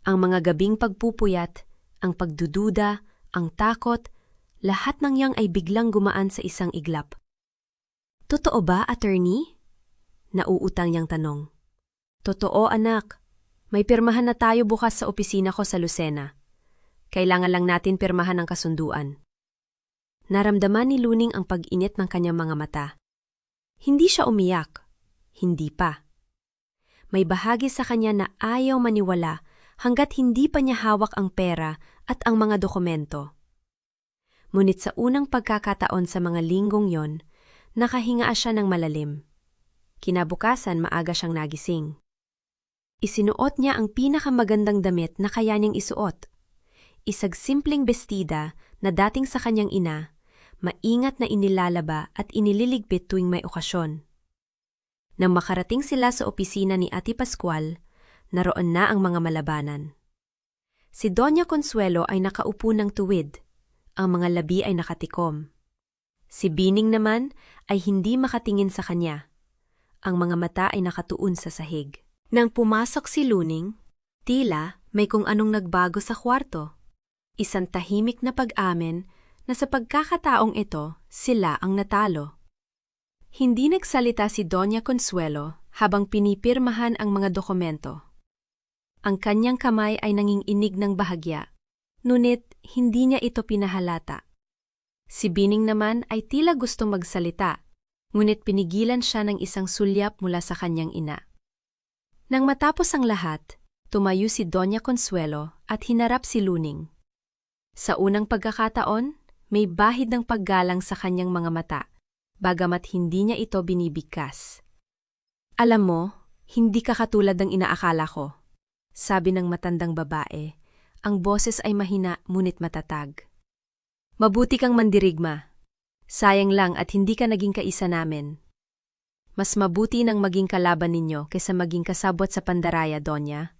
Ang mga gabing pagpupuyat, ang pagdududa, ang takot, lahat ng yang ay biglang gumaan sa isang iglap. "Totoo ba, attorney?" Nauutang niyang tanong. "Totoo, anak. May pirmahan na tayo bukas sa opisina ko sa Lucena. Kailangan lang natin pirmahan ang kasunduan." Naramdaman ni Luning ang pag-init ng kanyang mga mata. Hindi siya umiyak. Hindi pa. May bahagi sa kanya na ayaw maniwala hanggat hindi pa niya hawak ang pera at ang mga dokumento. Ngunit sa unang pagkakataon sa mga linggong yon, nakahinga siya ng malalim. Kinabukasan maaga siyang nagising. Isinuot niya ang pinakamagandang damit na kaya niyang isuot. Isang simpleng bestida na dating sa kanyang ina, maingat na inilalaba at inililigpit tuwing may okasyon. Nang makarating sila sa opisina ni Ate Pascual, naroon na ang mga malabanan. Si Doña Consuelo ay nakaupo ng tuwid, ang mga labi ay nakatikom. Si Bining naman ay hindi makatingin sa kanya. Ang mga mata ay nakatuon sa sahig. Nang pumasok si Luning, tila may kung anong nagbago sa kwarto. Isang tahimik na pag-amin na sa pagkakataong ito, sila ang natalo. Hindi nagsalita si Doña Consuelo habang pinipirmahan ang mga dokumento. Ang kanyang kamay ay nanginginig ng bahagya, ngunit hindi niya ito pinahalata. Si Bining naman ay tila gustong magsalita, ngunit pinigilan siya ng isang sulyap mula sa kanyang ina. Nang matapos ang lahat, tumayo si Doña Consuelo at hinarap si Luning. Sa unang pagkakataon, may bahid ng paggalang sa kanyang mga mata, bagamat hindi niya ito binibigkas. "Alam mo, hindi ka katulad ng inaakala ko," sabi ng matandang babae. Ang boses ay mahina ngunit matatag. "Mabuti kang mandirigma. Sayang lang at hindi ka naging kaisa namin. Mas mabuti nang maging kalaban ninyo kaysa maging kasabwat sa pandaraya, Donya,"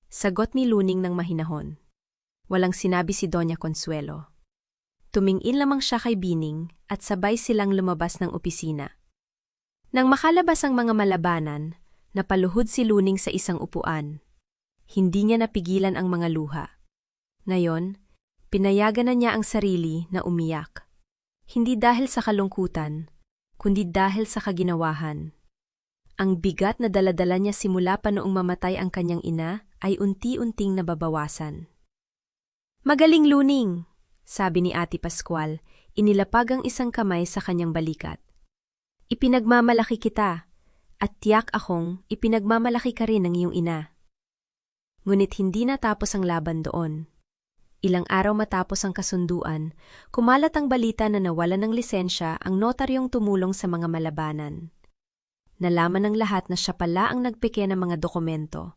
sagot ni Luning ng mahinahon. Walang sinabi si Doña Consuelo. Tumingin lamang siya kay Bining at sabay silang lumabas ng opisina. Nang makalabas ang mga malabanan, napaluhod si Luning sa isang upuan. Hindi niya napigilan ang mga luha. Ngayon, pinayagan na niya ang sarili na umiyak. Hindi dahil sa kalungkutan, kundi dahil sa kaginawahan. Ang bigat na daladala niya simula pa noong mamatay ang kanyang ina ay unti-unting nababawasan. "Magaling, Luning," sabi ni Ate Pascual, inilapag ang isang kamay sa kanyang balikat. "Ipinagmamalaki kita, at tiyak akong ipinagmamalaki ka rin ng iyong ina." Ngunit hindi natapos ang laban doon. Ilang araw matapos ang kasunduan, kumalat ang balita na nawalan ng lisensya ang notaryong tumulong sa mga malabanan. Nalaman ng lahat na siya pala ang nagpeke ng mga dokumento.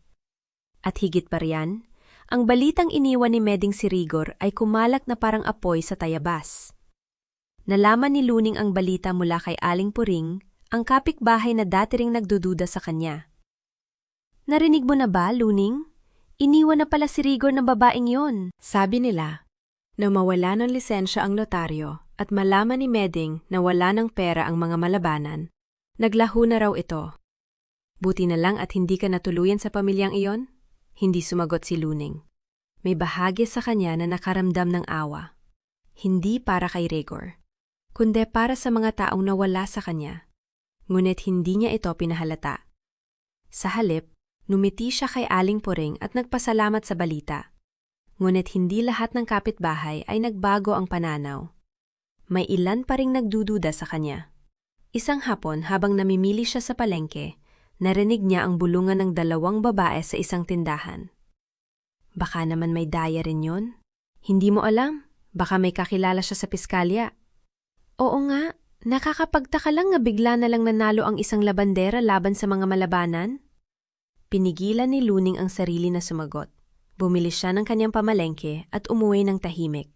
At higit pa riyan, Ang balitang iniwan ni Meding si Rigor ay kumalak na parang apoy sa tayabas. Nalaman ni Luning ang balita mula kay Aling Puring, ang kapitbahay na dati ring nagdududa sa kanya. "Narinig mo na ba, Luning? Iniwan na pala si Rigor ng babaeng yon," sabi nila. Na mawala ng lisensya ang lotaryo at malaman ni Meding na wala ng pera ang mga malabanan, naglaho na raw ito. "Buti na lang at hindi ka natuluyan sa pamilyang iyon?" Hindi sumagot si Luning. May bahagi sa kanya na nakaramdam ng awa. Hindi para kay Rigor, kundi para sa mga taong nawala sa kanya. Ngunit hindi niya ito pinahalata. Sa halip, numiti siya kay Aling Puring at nagpasalamat sa balita. Ngunit hindi lahat ng kapitbahay ay nagbago ang pananaw. May ilan pa ring nagdududa sa kanya. Isang hapon habang namimili siya sa palengke, narinig niya ang bulungan ng 2 babae sa isang tindahan. "Baka naman may daya rin yun? Hindi mo alam? Baka may kakilala siya sa piskalya." "Oo nga, nakakapagtaka lang na bigla na lang nanalo ang isang labandera laban sa mga malabanan." Pinigilan ni Luning ang sarili na sumagot. Bumili siya ng kanyang pamalengke at umuwi ng tahimik.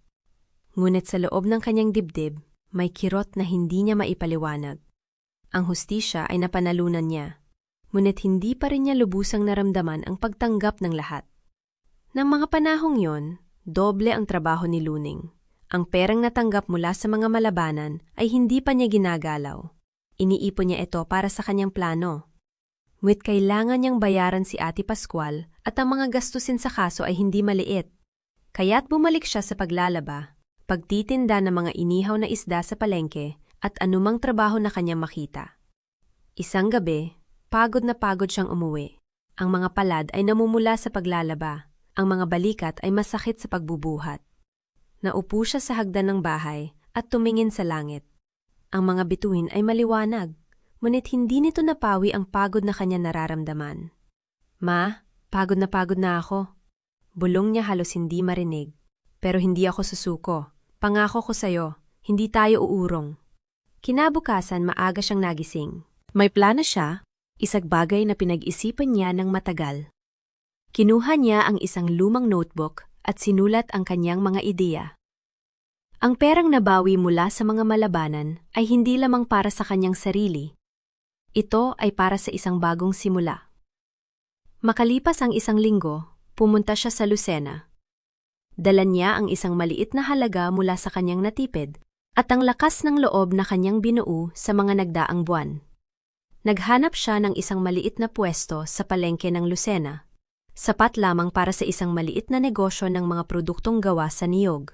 Ngunit sa loob ng kanyang dibdib, may kirot na hindi niya maipaliwanag. Ang hustisya ay napanalunan niya. Ngunit hindi pa rin niya lubusang naramdaman ang pagtanggap ng lahat. Nang mga panahong yon, doble ang trabaho ni Luning. Ang perang natanggap mula sa mga malabanan ay hindi pa niya ginagalaw. Iniipon niya ito para sa kanyang plano. Ngunit kailangan niyang bayaran si Ate Pascual at ang mga gastusin sa kaso ay hindi maliit. Kaya't bumalik siya sa paglalaba, pagtitinda ng mga inihaw na isda sa palengke at anumang trabaho na kanyang makita. Isang gabi, pagod na pagod siyang umuwi. Ang mga palad ay namumula sa paglalaba. Ang mga balikat ay masakit sa pagbubuhat. Naupo siya sa hagdan ng bahay at tumingin sa langit. Ang mga bituin ay maliwanag, ngunit hindi nito napawi ang pagod na kanya nararamdaman. "Ma, pagod na ako." Bulong niya halos hindi marinig. "Pero hindi ako susuko. Pangako ko sa'yo, hindi tayo uurong." Kinabukasan maaga siyang nagising. May plano siya, isang bagay na pinag-isipan niya ng matagal. Kinuha niya ang isang lumang notebook at sinulat ang kanyang mga ideya. Ang perang nabawi mula sa mga malabanan ay hindi lamang para sa kanyang sarili. Ito ay para sa isang bagong simula. Makalipas ang isang linggo, pumunta siya sa Lucena. Dala niya ang isang maliit na halaga mula sa kanyang natipid at ang lakas ng loob na kanyang binuo sa mga nagdaang buwan. Naghanap siya ng isang maliit na pwesto sa palengke ng Lucena. Sapat lamang para sa isang maliit na negosyo ng mga produktong gawa sa niyog.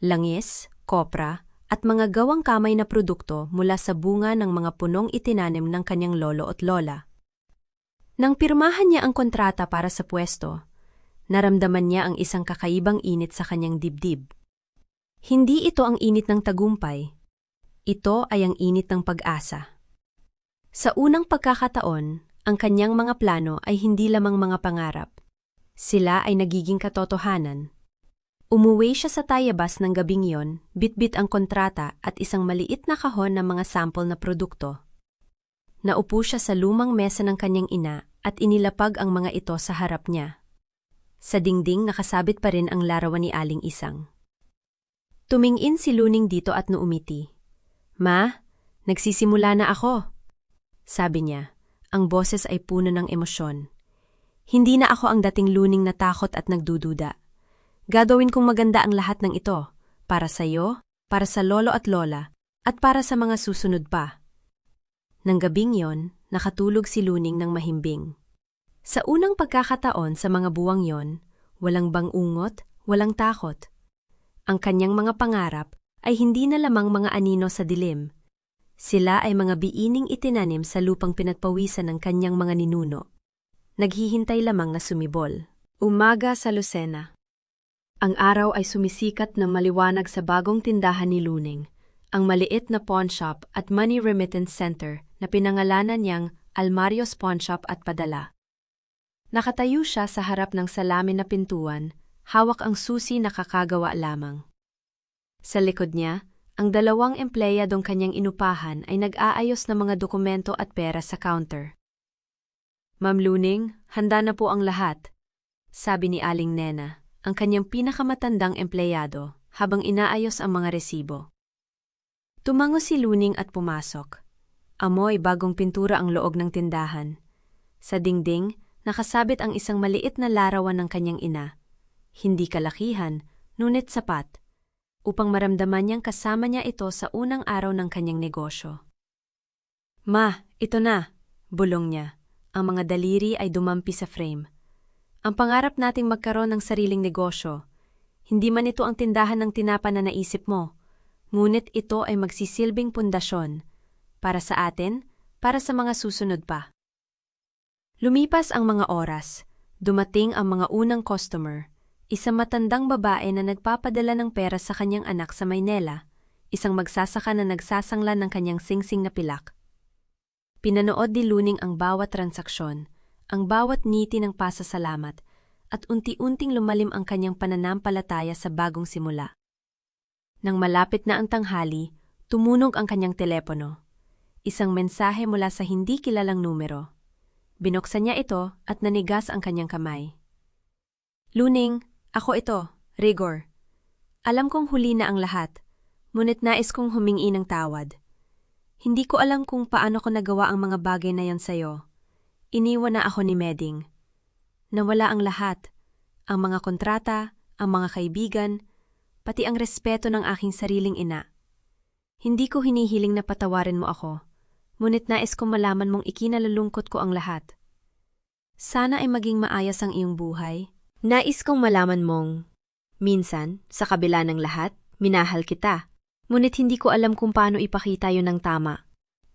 Langis, kopra, at mga gawang kamay na produkto mula sa bunga ng mga punong itinanim ng kanyang lolo at lola. Nang pirmahan niya ang kontrata para sa pwesto, naramdaman niya ang isang kakaibang init sa kanyang dibdib. Hindi ito ang init ng tagumpay. Ito ay ang init ng pag-asa. Sa unang pagkakataon, ang kanyang mga plano ay hindi lamang mga pangarap. Sila ay nagiging katotohanan. Umuwi siya sa tayabas ng gabing yon, bitbit ang kontrata at isang maliit na kahon ng mga sample na produkto. Naupo siya sa lumang mesa ng kanyang ina at inilapag ang mga ito sa harap niya. Sa dingding nakasabit pa rin ang larawan ni Aling Isang. Tumingin si Luning dito at nuumiti. "Ma, nagsisimula na ako," sabi niya. Ang boses ay puno ng emosyon. "Hindi na ako ang dating Luning na takot at nagdududa. Gagawin kong maganda ang lahat ng ito, para sa iyo, para sa lolo at lola, at para sa mga susunod pa." Nang gabing yon, nakatulog si Luning ng mahimbing. Sa unang pagkakataon sa mga buwang yon, walang bangungot, walang takot. Ang kanyang mga pangarap ay hindi na lamang mga anino sa dilim. Sila ay mga biining itinanim sa lupang pinagpawisan ng kanyang mga ninuno. Naghihintay lamang na sumibol. Umaga sa Lucena. Ang araw ay sumisikat na maliwanag sa bagong tindahan ni Luning, ang maliit na pawn shop at money remittance center na pinangalanan niyang Almario's Pawn Shop at Padala. Nakatayo siya sa harap ng salamin na pintuan, hawak ang susi na kakagawa lamang. Sa likod niya, ang 2 empleyadong kanyang inupahan ay nag-aayos ng mga dokumento at pera sa counter. "Ma'am Luning, handa na po ang lahat," sabi ni Aling Nena, ang kanyang pinakamatandang empleyado, habang inaayos ang mga resibo. Tumango si Luning at pumasok. Amoy bagong pintura ang loob ng tindahan. Sa dingding, nakasabit ang isang maliit na larawan ng kanyang ina. Hindi kalakihan, ngunit sapat, upang maramdaman niyang kasama niya ito sa unang araw ng kanyang negosyo. "Ma, ito na," bulong niya. Ang mga daliri ay dumampi sa frame. "Ang pangarap nating magkaroon ng sariling negosyo. Hindi man ito ang tindahan ng tinapa na naisip mo, ngunit ito ay magsisilbing pundasyon. Para sa atin, para sa mga susunod pa." Lumipas ang mga oras. Dumating ang mga unang customer. Isang matandang babae na nagpapadala ng pera sa kanyang anak sa Maynila. Isang magsasaka na nagsasangla ng kanyang singsing na pilak. Pinanood ni Luning ang bawat transaksyon, ang bawat ngiti ng pasasalamat, at unti-unting lumalim ang kanyang pananampalataya sa bagong simula. Nang malapit na ang tanghali, tumunog ang kanyang telepono. Isang mensahe mula sa hindi kilalang numero. Binuksan niya ito at nanigas ang kanyang kamay. "Luning, ako ito, Rigor. Alam kong huli na ang lahat, ngunit nais kong humingi ng tawad. Hindi ko alam kung paano ko nagawa ang mga bagay na yan sa'yo. Iniwan na ako ni Meding. Nawala ang lahat, ang mga kontrata, ang mga kaibigan, pati ang respeto ng aking sariling ina. Hindi ko hinihiling na patawarin mo ako, ngunit nais kong malaman mong ikinalulungkot ko ang lahat. Sana ay maging maayos ang iyong buhay. Nais kong malaman mong, minsan, sa kabila ng lahat, minahal kita. Ngunit hindi ko alam kung paano ipakita yun ng tama."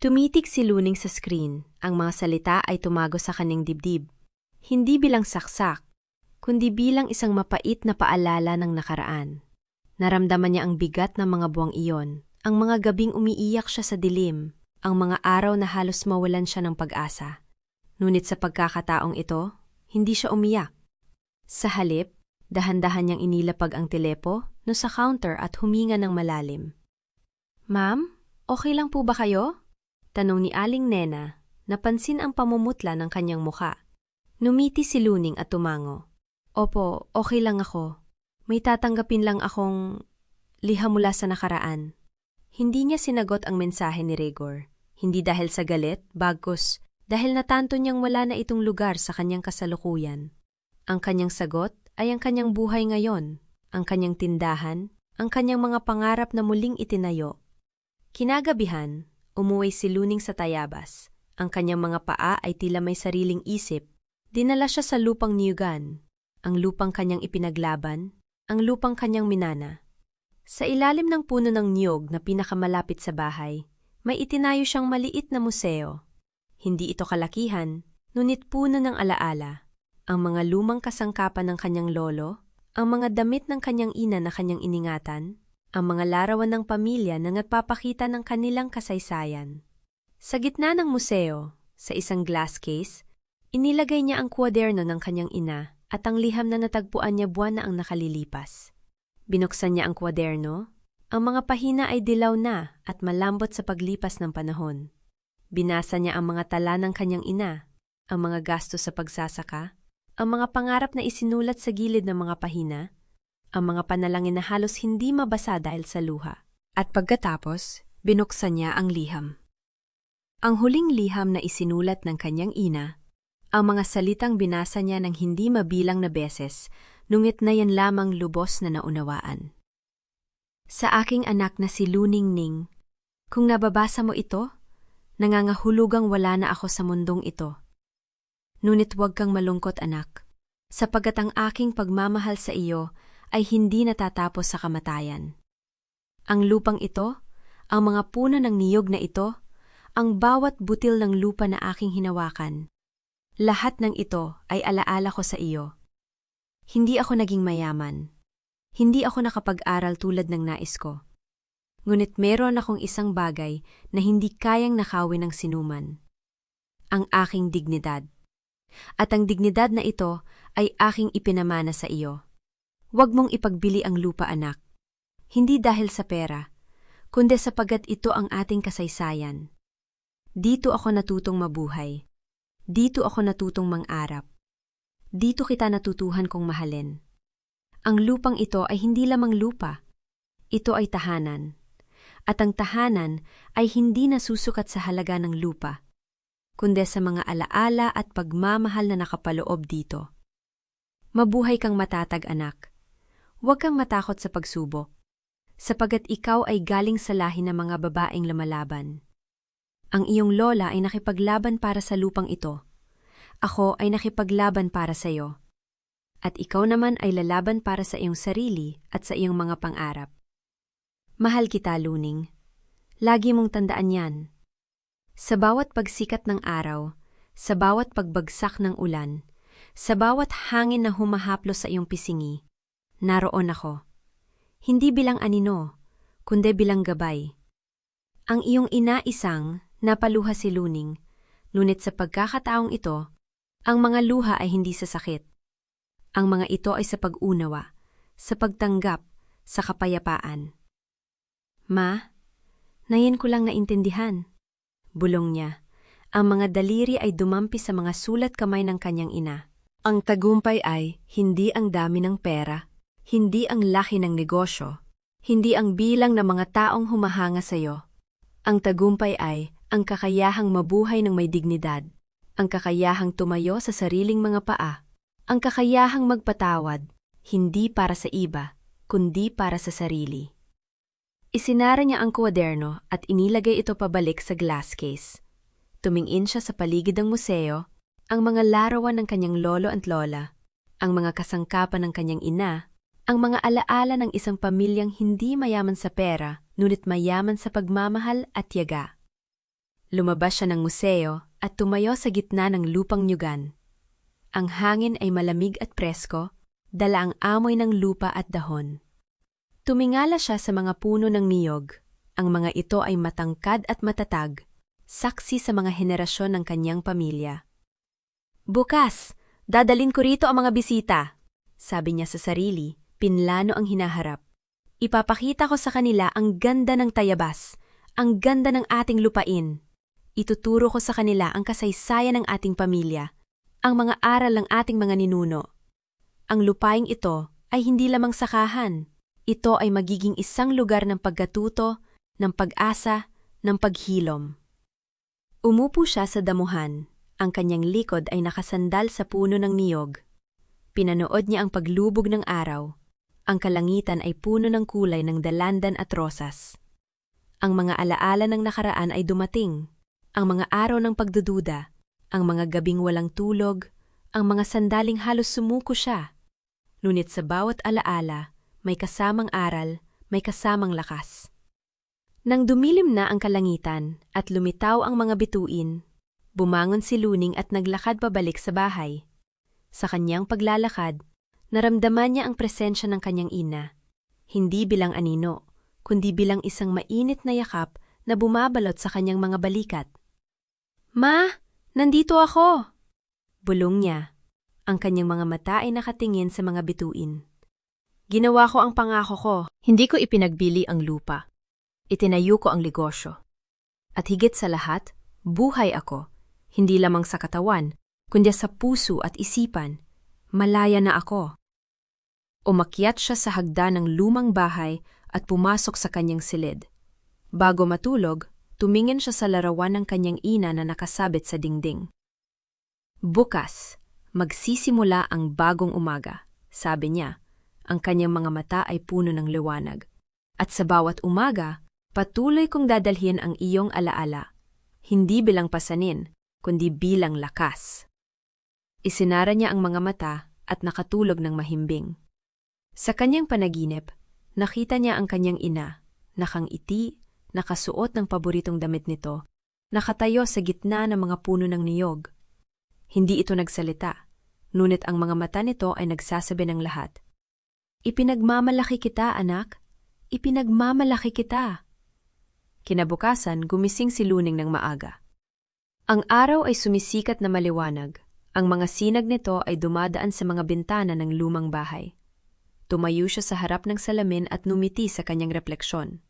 Tumitig si Luning sa screen. Ang mga salita ay tumago sa kanyang dibdib. Hindi bilang saksak, kundi bilang isang mapait na paalala ng nakaraan. Naramdaman niya ang bigat ng mga buwang iyon, ang mga gabing umiiyak siya sa dilim, ang mga araw na halos mawalan siya ng pag-asa. Ngunit sa pagkakataong ito, hindi siya umiyak. Sa halip, dahan-dahan niyang inilapag ang telepo no sa counter at huminga ng malalim. "Ma'am, okay lang po ba kayo?" tanong ni Aling Nena, napansin ang pamumutla ng kanyang muka. Numiti si Luning at tumango. "Opo, okay lang ako. May tatanggapin lang akong liham mula sa nakaraan." Hindi niya sinagot ang mensahe ni Rigor. Hindi dahil sa galit, bagkus dahil natanto niyang wala na itong lugar sa kanyang kasalukuyan. Ang kanyang sagot ay ang kanyang buhay ngayon, ang kanyang tindahan, ang kanyang mga pangarap na muling itinayo. Kinagabihan, umuwi si Luning sa Tayabas. Ang kanyang mga paa ay tila may sariling isip. Dinala siya sa lupang niyugan, ang lupang kanyang ipinaglaban, ang lupang kanyang minana. Sa ilalim ng puno ng niyog na pinakamalapit sa bahay, may itinayo siyang maliit na museo. Hindi ito kalakihan, ngunit puno ng alaala. Ang mga lumang kasangkapan ng kanyang lolo, ang mga damit ng kanyang ina na kanyang iningatan, ang mga larawan ng pamilya na nagpapakita ng kanilang kasaysayan. Sa gitna ng museo, sa isang glass case, inilagay niya ang kwaderno ng kanyang ina at ang liham na natagpuan niya buwan na ang nakalilipas. Binuksan niya ang kwaderno, ang mga pahina ay dilaw na at malambot sa paglipas ng panahon. Binasa niya ang mga tala ng kanyang ina, ang mga gastos sa pagsasaka, ang mga pangarap na isinulat sa gilid ng mga pahina, ang mga panalangin na halos hindi mabasa dahil sa luha. At pagkatapos, binuksan niya ang liham. Ang huling liham na isinulat ng kanyang ina, ang mga salitang binasa niya ng hindi mabilang na beses, nungit na yan lamang lubos na naunawaan. "Sa aking anak na si Luning Ning, kung nababasa mo ito, nangangahulugang wala na ako sa mundong ito. Ngunit huwag kang malungkot, anak, sapagkat ang aking pagmamahal sa iyo ay hindi natatapos sa kamatayan. Ang lupang ito, ang mga puno ng niyog na ito, ang bawat butil ng lupa na aking hinawakan, lahat ng ito ay alaala ko sa iyo. Hindi ako naging mayaman. Hindi ako nakapag-aral tulad ng nais ko. Ngunit meron akong isang bagay na hindi kayang nakawin ng sinuman. Ang aking dignidad. At ang dignidad na ito ay aking ipinamana sa iyo. Huwag mong ipagbili ang lupa, anak. Hindi dahil sa pera, kundi sapagkat ito ang ating kasaysayan. Dito ako natutong mabuhay. Dito ako natutong mang-arap. Dito kita natutuhan kong mahalin. Ang lupang ito ay hindi lamang lupa. Ito ay tahanan. At ang tahanan ay hindi nasusukat sa halaga ng lupa, kundi sa mga alaala at pagmamahal na nakapaloob dito. Mabuhay kang matatag, anak. Huwag kang matakot sa pagsubok, sapagkat ikaw ay galing sa lahi ng mga babaeng lumalaban. Ang iyong lola ay nakipaglaban para sa lupang ito. Ako ay nakipaglaban para sa iyo. At ikaw naman ay lalaban para sa iyong sarili at sa iyong mga pangarap. Mahal kita, Luning. Lagi mong tandaan yan. Sa bawat pagsikat ng araw, sa bawat pagbagsak ng ulan, sa bawat hangin na humahaplo sa iyong pisingi, naroon ako. Hindi bilang anino, kundi bilang gabay. Ang iyong ina isang, napaluha si Luning, ngunit sa pagkakataong ito, ang mga luha ay hindi sa sakit. Ang mga ito ay sa pag-unawa, sa pagtanggap, sa kapayapaan. Ma, ngayon ko lang naintindihan. Bulong niya. Ang mga daliri ay dumampi sa mga sulat kamay ng kanyang ina. Ang tagumpay ay hindi ang dami ng pera, hindi ang laki ng negosyo, hindi ang bilang ng mga taong humahanga sa iyo. Ang tagumpay ay ang kakayahang mabuhay ng may dignidad, ang kakayahang tumayo sa sariling mga paa, ang kakayahang magpatawad, hindi para sa iba, kundi para sa sarili. Isinara niya ang kwaderno at inilagay ito pabalik sa glass case. Tumingin siya sa paligid ng museo, ang mga larawan ng kanyang lolo at lola, ang mga kasangkapan ng kanyang ina, ang mga alaala ng isang pamilyang hindi mayaman sa pera, ngunit mayaman sa pagmamahal at tiyaga. Lumabas siya ng museo at tumayo sa gitna ng lupang nyugan. Ang hangin ay malamig at presko, dala ang amoy ng lupa at dahon. Tumingala siya sa mga puno ng niyog. Ang mga ito ay matangkad at matatag, saksi sa mga henerasyon ng kanyang pamilya. Bukas, dadalin ko rito ang mga bisita, sabi niya sa sarili, pinlano ang hinaharap. Ipapakita ko sa kanila ang ganda ng Tayabas, ang ganda ng ating lupain. Ituturo ko sa kanila ang kasaysayan ng ating pamilya, ang mga aral ng ating mga ninuno. Ang lupaing ito ay hindi lamang sakahan. Ito ay magiging isang lugar ng pagkatuto, ng pag-asa, ng paghilom. Umupo siya sa damuhan. Ang kanyang likod ay nakasandal sa puno ng niyog. Pinanood niya ang paglubog ng araw. Ang kalangitan ay puno ng kulay ng dalandan at rosas. Ang mga alaala ng nakaraan ay dumating. Ang mga araw ng pagdududa, ang mga gabing walang tulog, ang mga sandaling halos sumuko siya. Ngunit sa bawat alaala, may kasamang aral, may kasamang lakas. Nang dumilim na ang kalangitan at lumitaw ang mga bituin, bumangon si Luning at naglakad pabalik sa bahay. Sa kanyang paglalakad, naramdaman niya ang presensya ng kanyang ina, hindi bilang anino, kundi bilang isang mainit na yakap na bumabalot sa kanyang mga balikat. Ma, nandito ako! Bulong niya. Ang kanyang mga mata ay nakatingin sa mga bituin. Ginawa ko ang pangako ko. Hindi ko ipinagbili ang lupa. Itinayo ko ang negosyo. At higit sa lahat, buhay ako. Hindi lamang sa katawan, kundi sa puso at isipan. Malaya na ako. Umakyat siya sa hagdan ng lumang bahay at pumasok sa kanyang silid. Bago matulog, tumingin siya sa larawan ng kanyang ina na nakasabit sa dingding. Bukas, magsisimula ang bagong umaga, sabi niya. Ang kanyang mga mata ay puno ng liwanag. At sa bawat umaga, patuloy kong dadalhin ang iyong alaala. Hindi bilang pasanin, kundi bilang lakas. Isinara niya ang mga mata at nakatulog ng mahimbing. Sa kanyang panaginip, nakita niya ang kanyang ina, nakangiti, nakasuot ng paboritong damit nito, nakatayo sa gitna ng mga puno ng niyog. Hindi ito nagsalita, ngunit ang mga mata nito ay nagsasabi ng lahat. Ipinagmamalaki kita, anak. Ipinagmamalaki kita. Kinabukasan, gumising si Luning ng maaga. Ang araw ay sumisikat na maliwanag. Ang mga sinag nito ay dumadaan sa mga bintana ng lumang bahay. Tumayo siya sa harap ng salamin at numiti sa kanyang refleksyon.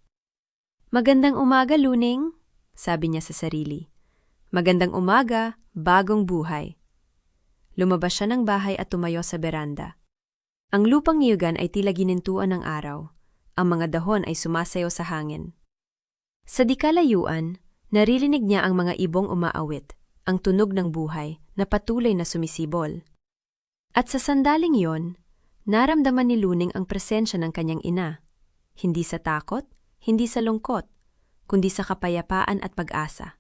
Magandang umaga, Luning, sabi niya sa sarili. Magandang umaga, bagong buhay. Lumabas siya ng bahay at tumayo sa beranda. Ang lupang niyugan ay tila ginintuan ng araw. Ang mga dahon ay sumasayaw sa hangin. Sa di kalayuan, naririnig niya ang mga ibong umaawit, ang tunog ng buhay na patuloy na sumisibol. At sa sandaling yon, naramdaman ni Luning ang presensya ng kanyang ina. Hindi sa takot, hindi sa lungkot, kundi sa kapayapaan at pag-asa.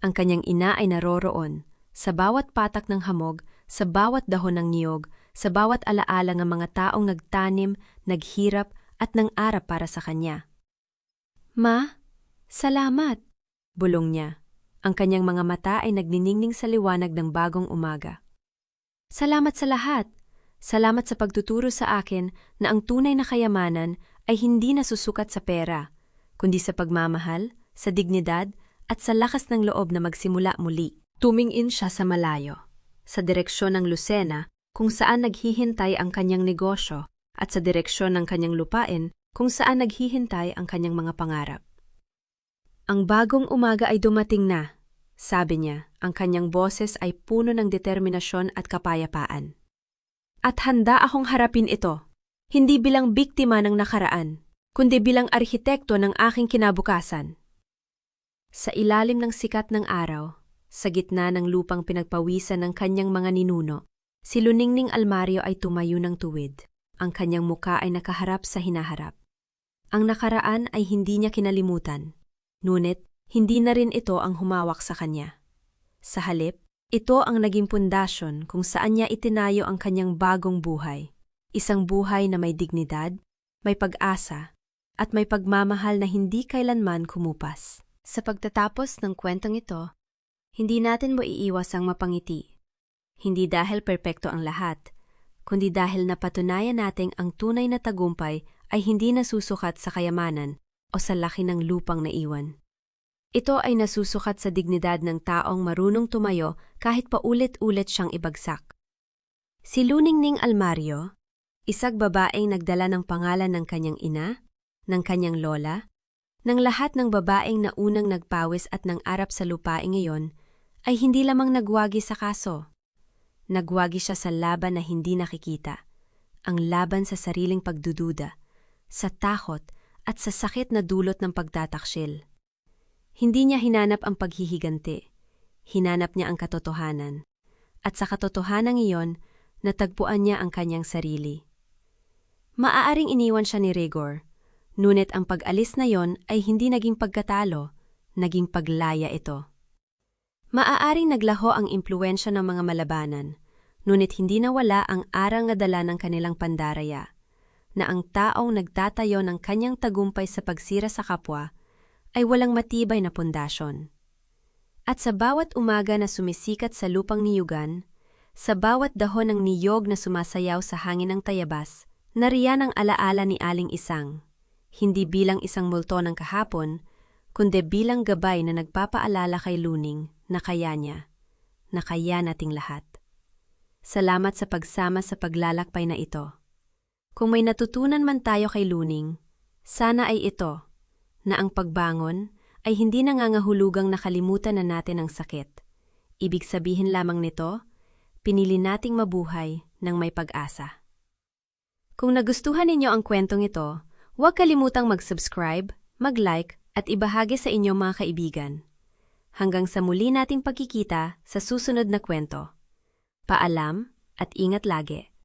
Ang kanyang ina ay naroroon, sa bawat patak ng hamog, sa bawat dahon ng niyog, sa bawat alaala ng mga taong nagtanim, naghirap at nang-arap para sa kanya. "Ma, salamat!" bulong niya. Ang kanyang mga mata ay nagniningning sa liwanag ng bagong umaga. "Salamat sa lahat! Salamat sa pagtuturo sa akin na ang tunay na kayamanan ay hindi nasusukat sa pera, kundi sa pagmamahal, sa dignidad, at sa lakas ng loob na magsimula muli." Tumingin siya sa malayo, sa direksyon ng Lucena kung saan naghihintay ang kanyang negosyo at sa direksyon ng kanyang lupain kung saan naghihintay ang kanyang mga pangarap. "Ang bagong umaga ay dumating na," sabi niya, ang kanyang boses ay puno ng determinasyon at kapayapaan. "At handa akong harapin ito, hindi bilang biktima ng nakaraan, kundi bilang arhitekto ng aking kinabukasan." Sa ilalim ng sikat ng araw, sa gitna ng lupang pinagpawisan ng kanyang mga ninuno, si Luningning Almario ay tumayo ng tuwid. Ang kanyang muka ay nakaharap sa hinaharap. Ang nakaraan ay hindi niya kinalimutan, ngunit hindi na rin ito ang humawak sa kanya. Sa halip, ito ang naging pundasyon kung saan niya itinayo ang kanyang bagong buhay. Isang buhay na may dignidad, may pag-asa, at may pagmamahal na hindi kailanman kumupas. Sa pagtatapos ng kwentong ito, hindi natin mo iiwas ang mapangiti. Hindi dahil perpekto ang lahat, kundi dahil napatunayan nating ang tunay na tagumpay ay hindi nasusukat sa kayamanan o sa laki ng lupang naiwan. Ito ay nasusukat sa dignidad ng taong marunong tumayo kahit paulit-ulit siyang ibagsak. Si Luningning Almario, isang babaeng nagdala ng pangalan ng kanyang ina, ng kanyang lola, ng lahat ng babaeng na unang nagpawis at nang-arap sa lupain ngayon, ay hindi lamang nagwagi sa kaso. Nagwagi siya sa laban na hindi nakikita, ang laban sa sariling pagdududa, sa takot at sa sakit na dulot ng pagtataksil. Hindi niya hinanap ang paghihiganti, hinanap niya ang katotohanan, at sa katotohanan iyon, natagpuan niya ang kanyang sarili. Maaaring iniwan siya ni Rigor, ngunit ang pag-alis na yon ay hindi naging pagkatalo, naging paglaya ito. Maaaring naglaho ang impluwensya ng mga malabanan, ngunit hindi nawala ang arang na dala ng kanilang pandaraya, na ang taong nagtatayo ng kanyang tagumpay sa pagsira sa kapwa ay walang matibay na pundasyon. At sa bawat umaga na sumisikat sa lupang niyugan, sa bawat dahon ng niyog na sumasayaw sa hangin ng tayabas, nariyan ang alaala ni Aling Isang, hindi bilang isang multo ng kahapon, kundi bilang gabay na nagpapaalala kay Luning na kaya niya, na kaya nating lahat. Salamat sa pagsama sa paglalakbay na ito. Kung may natutunan man tayo kay Luning, sana ay ito, na ang pagbangon ay hindi nangangahulugang nakalimutan na natin ang sakit. Ibig sabihin lamang nito, pinili nating mabuhay ng may pag-asa. Kung nagustuhan ninyo ang kwentong ito, huwag kalimutang mag-subscribe, mag-like at ibahagi sa inyong mga kaibigan. Hanggang sa muli nating pagkikita sa susunod na kwento. Paalam at ingat lagi.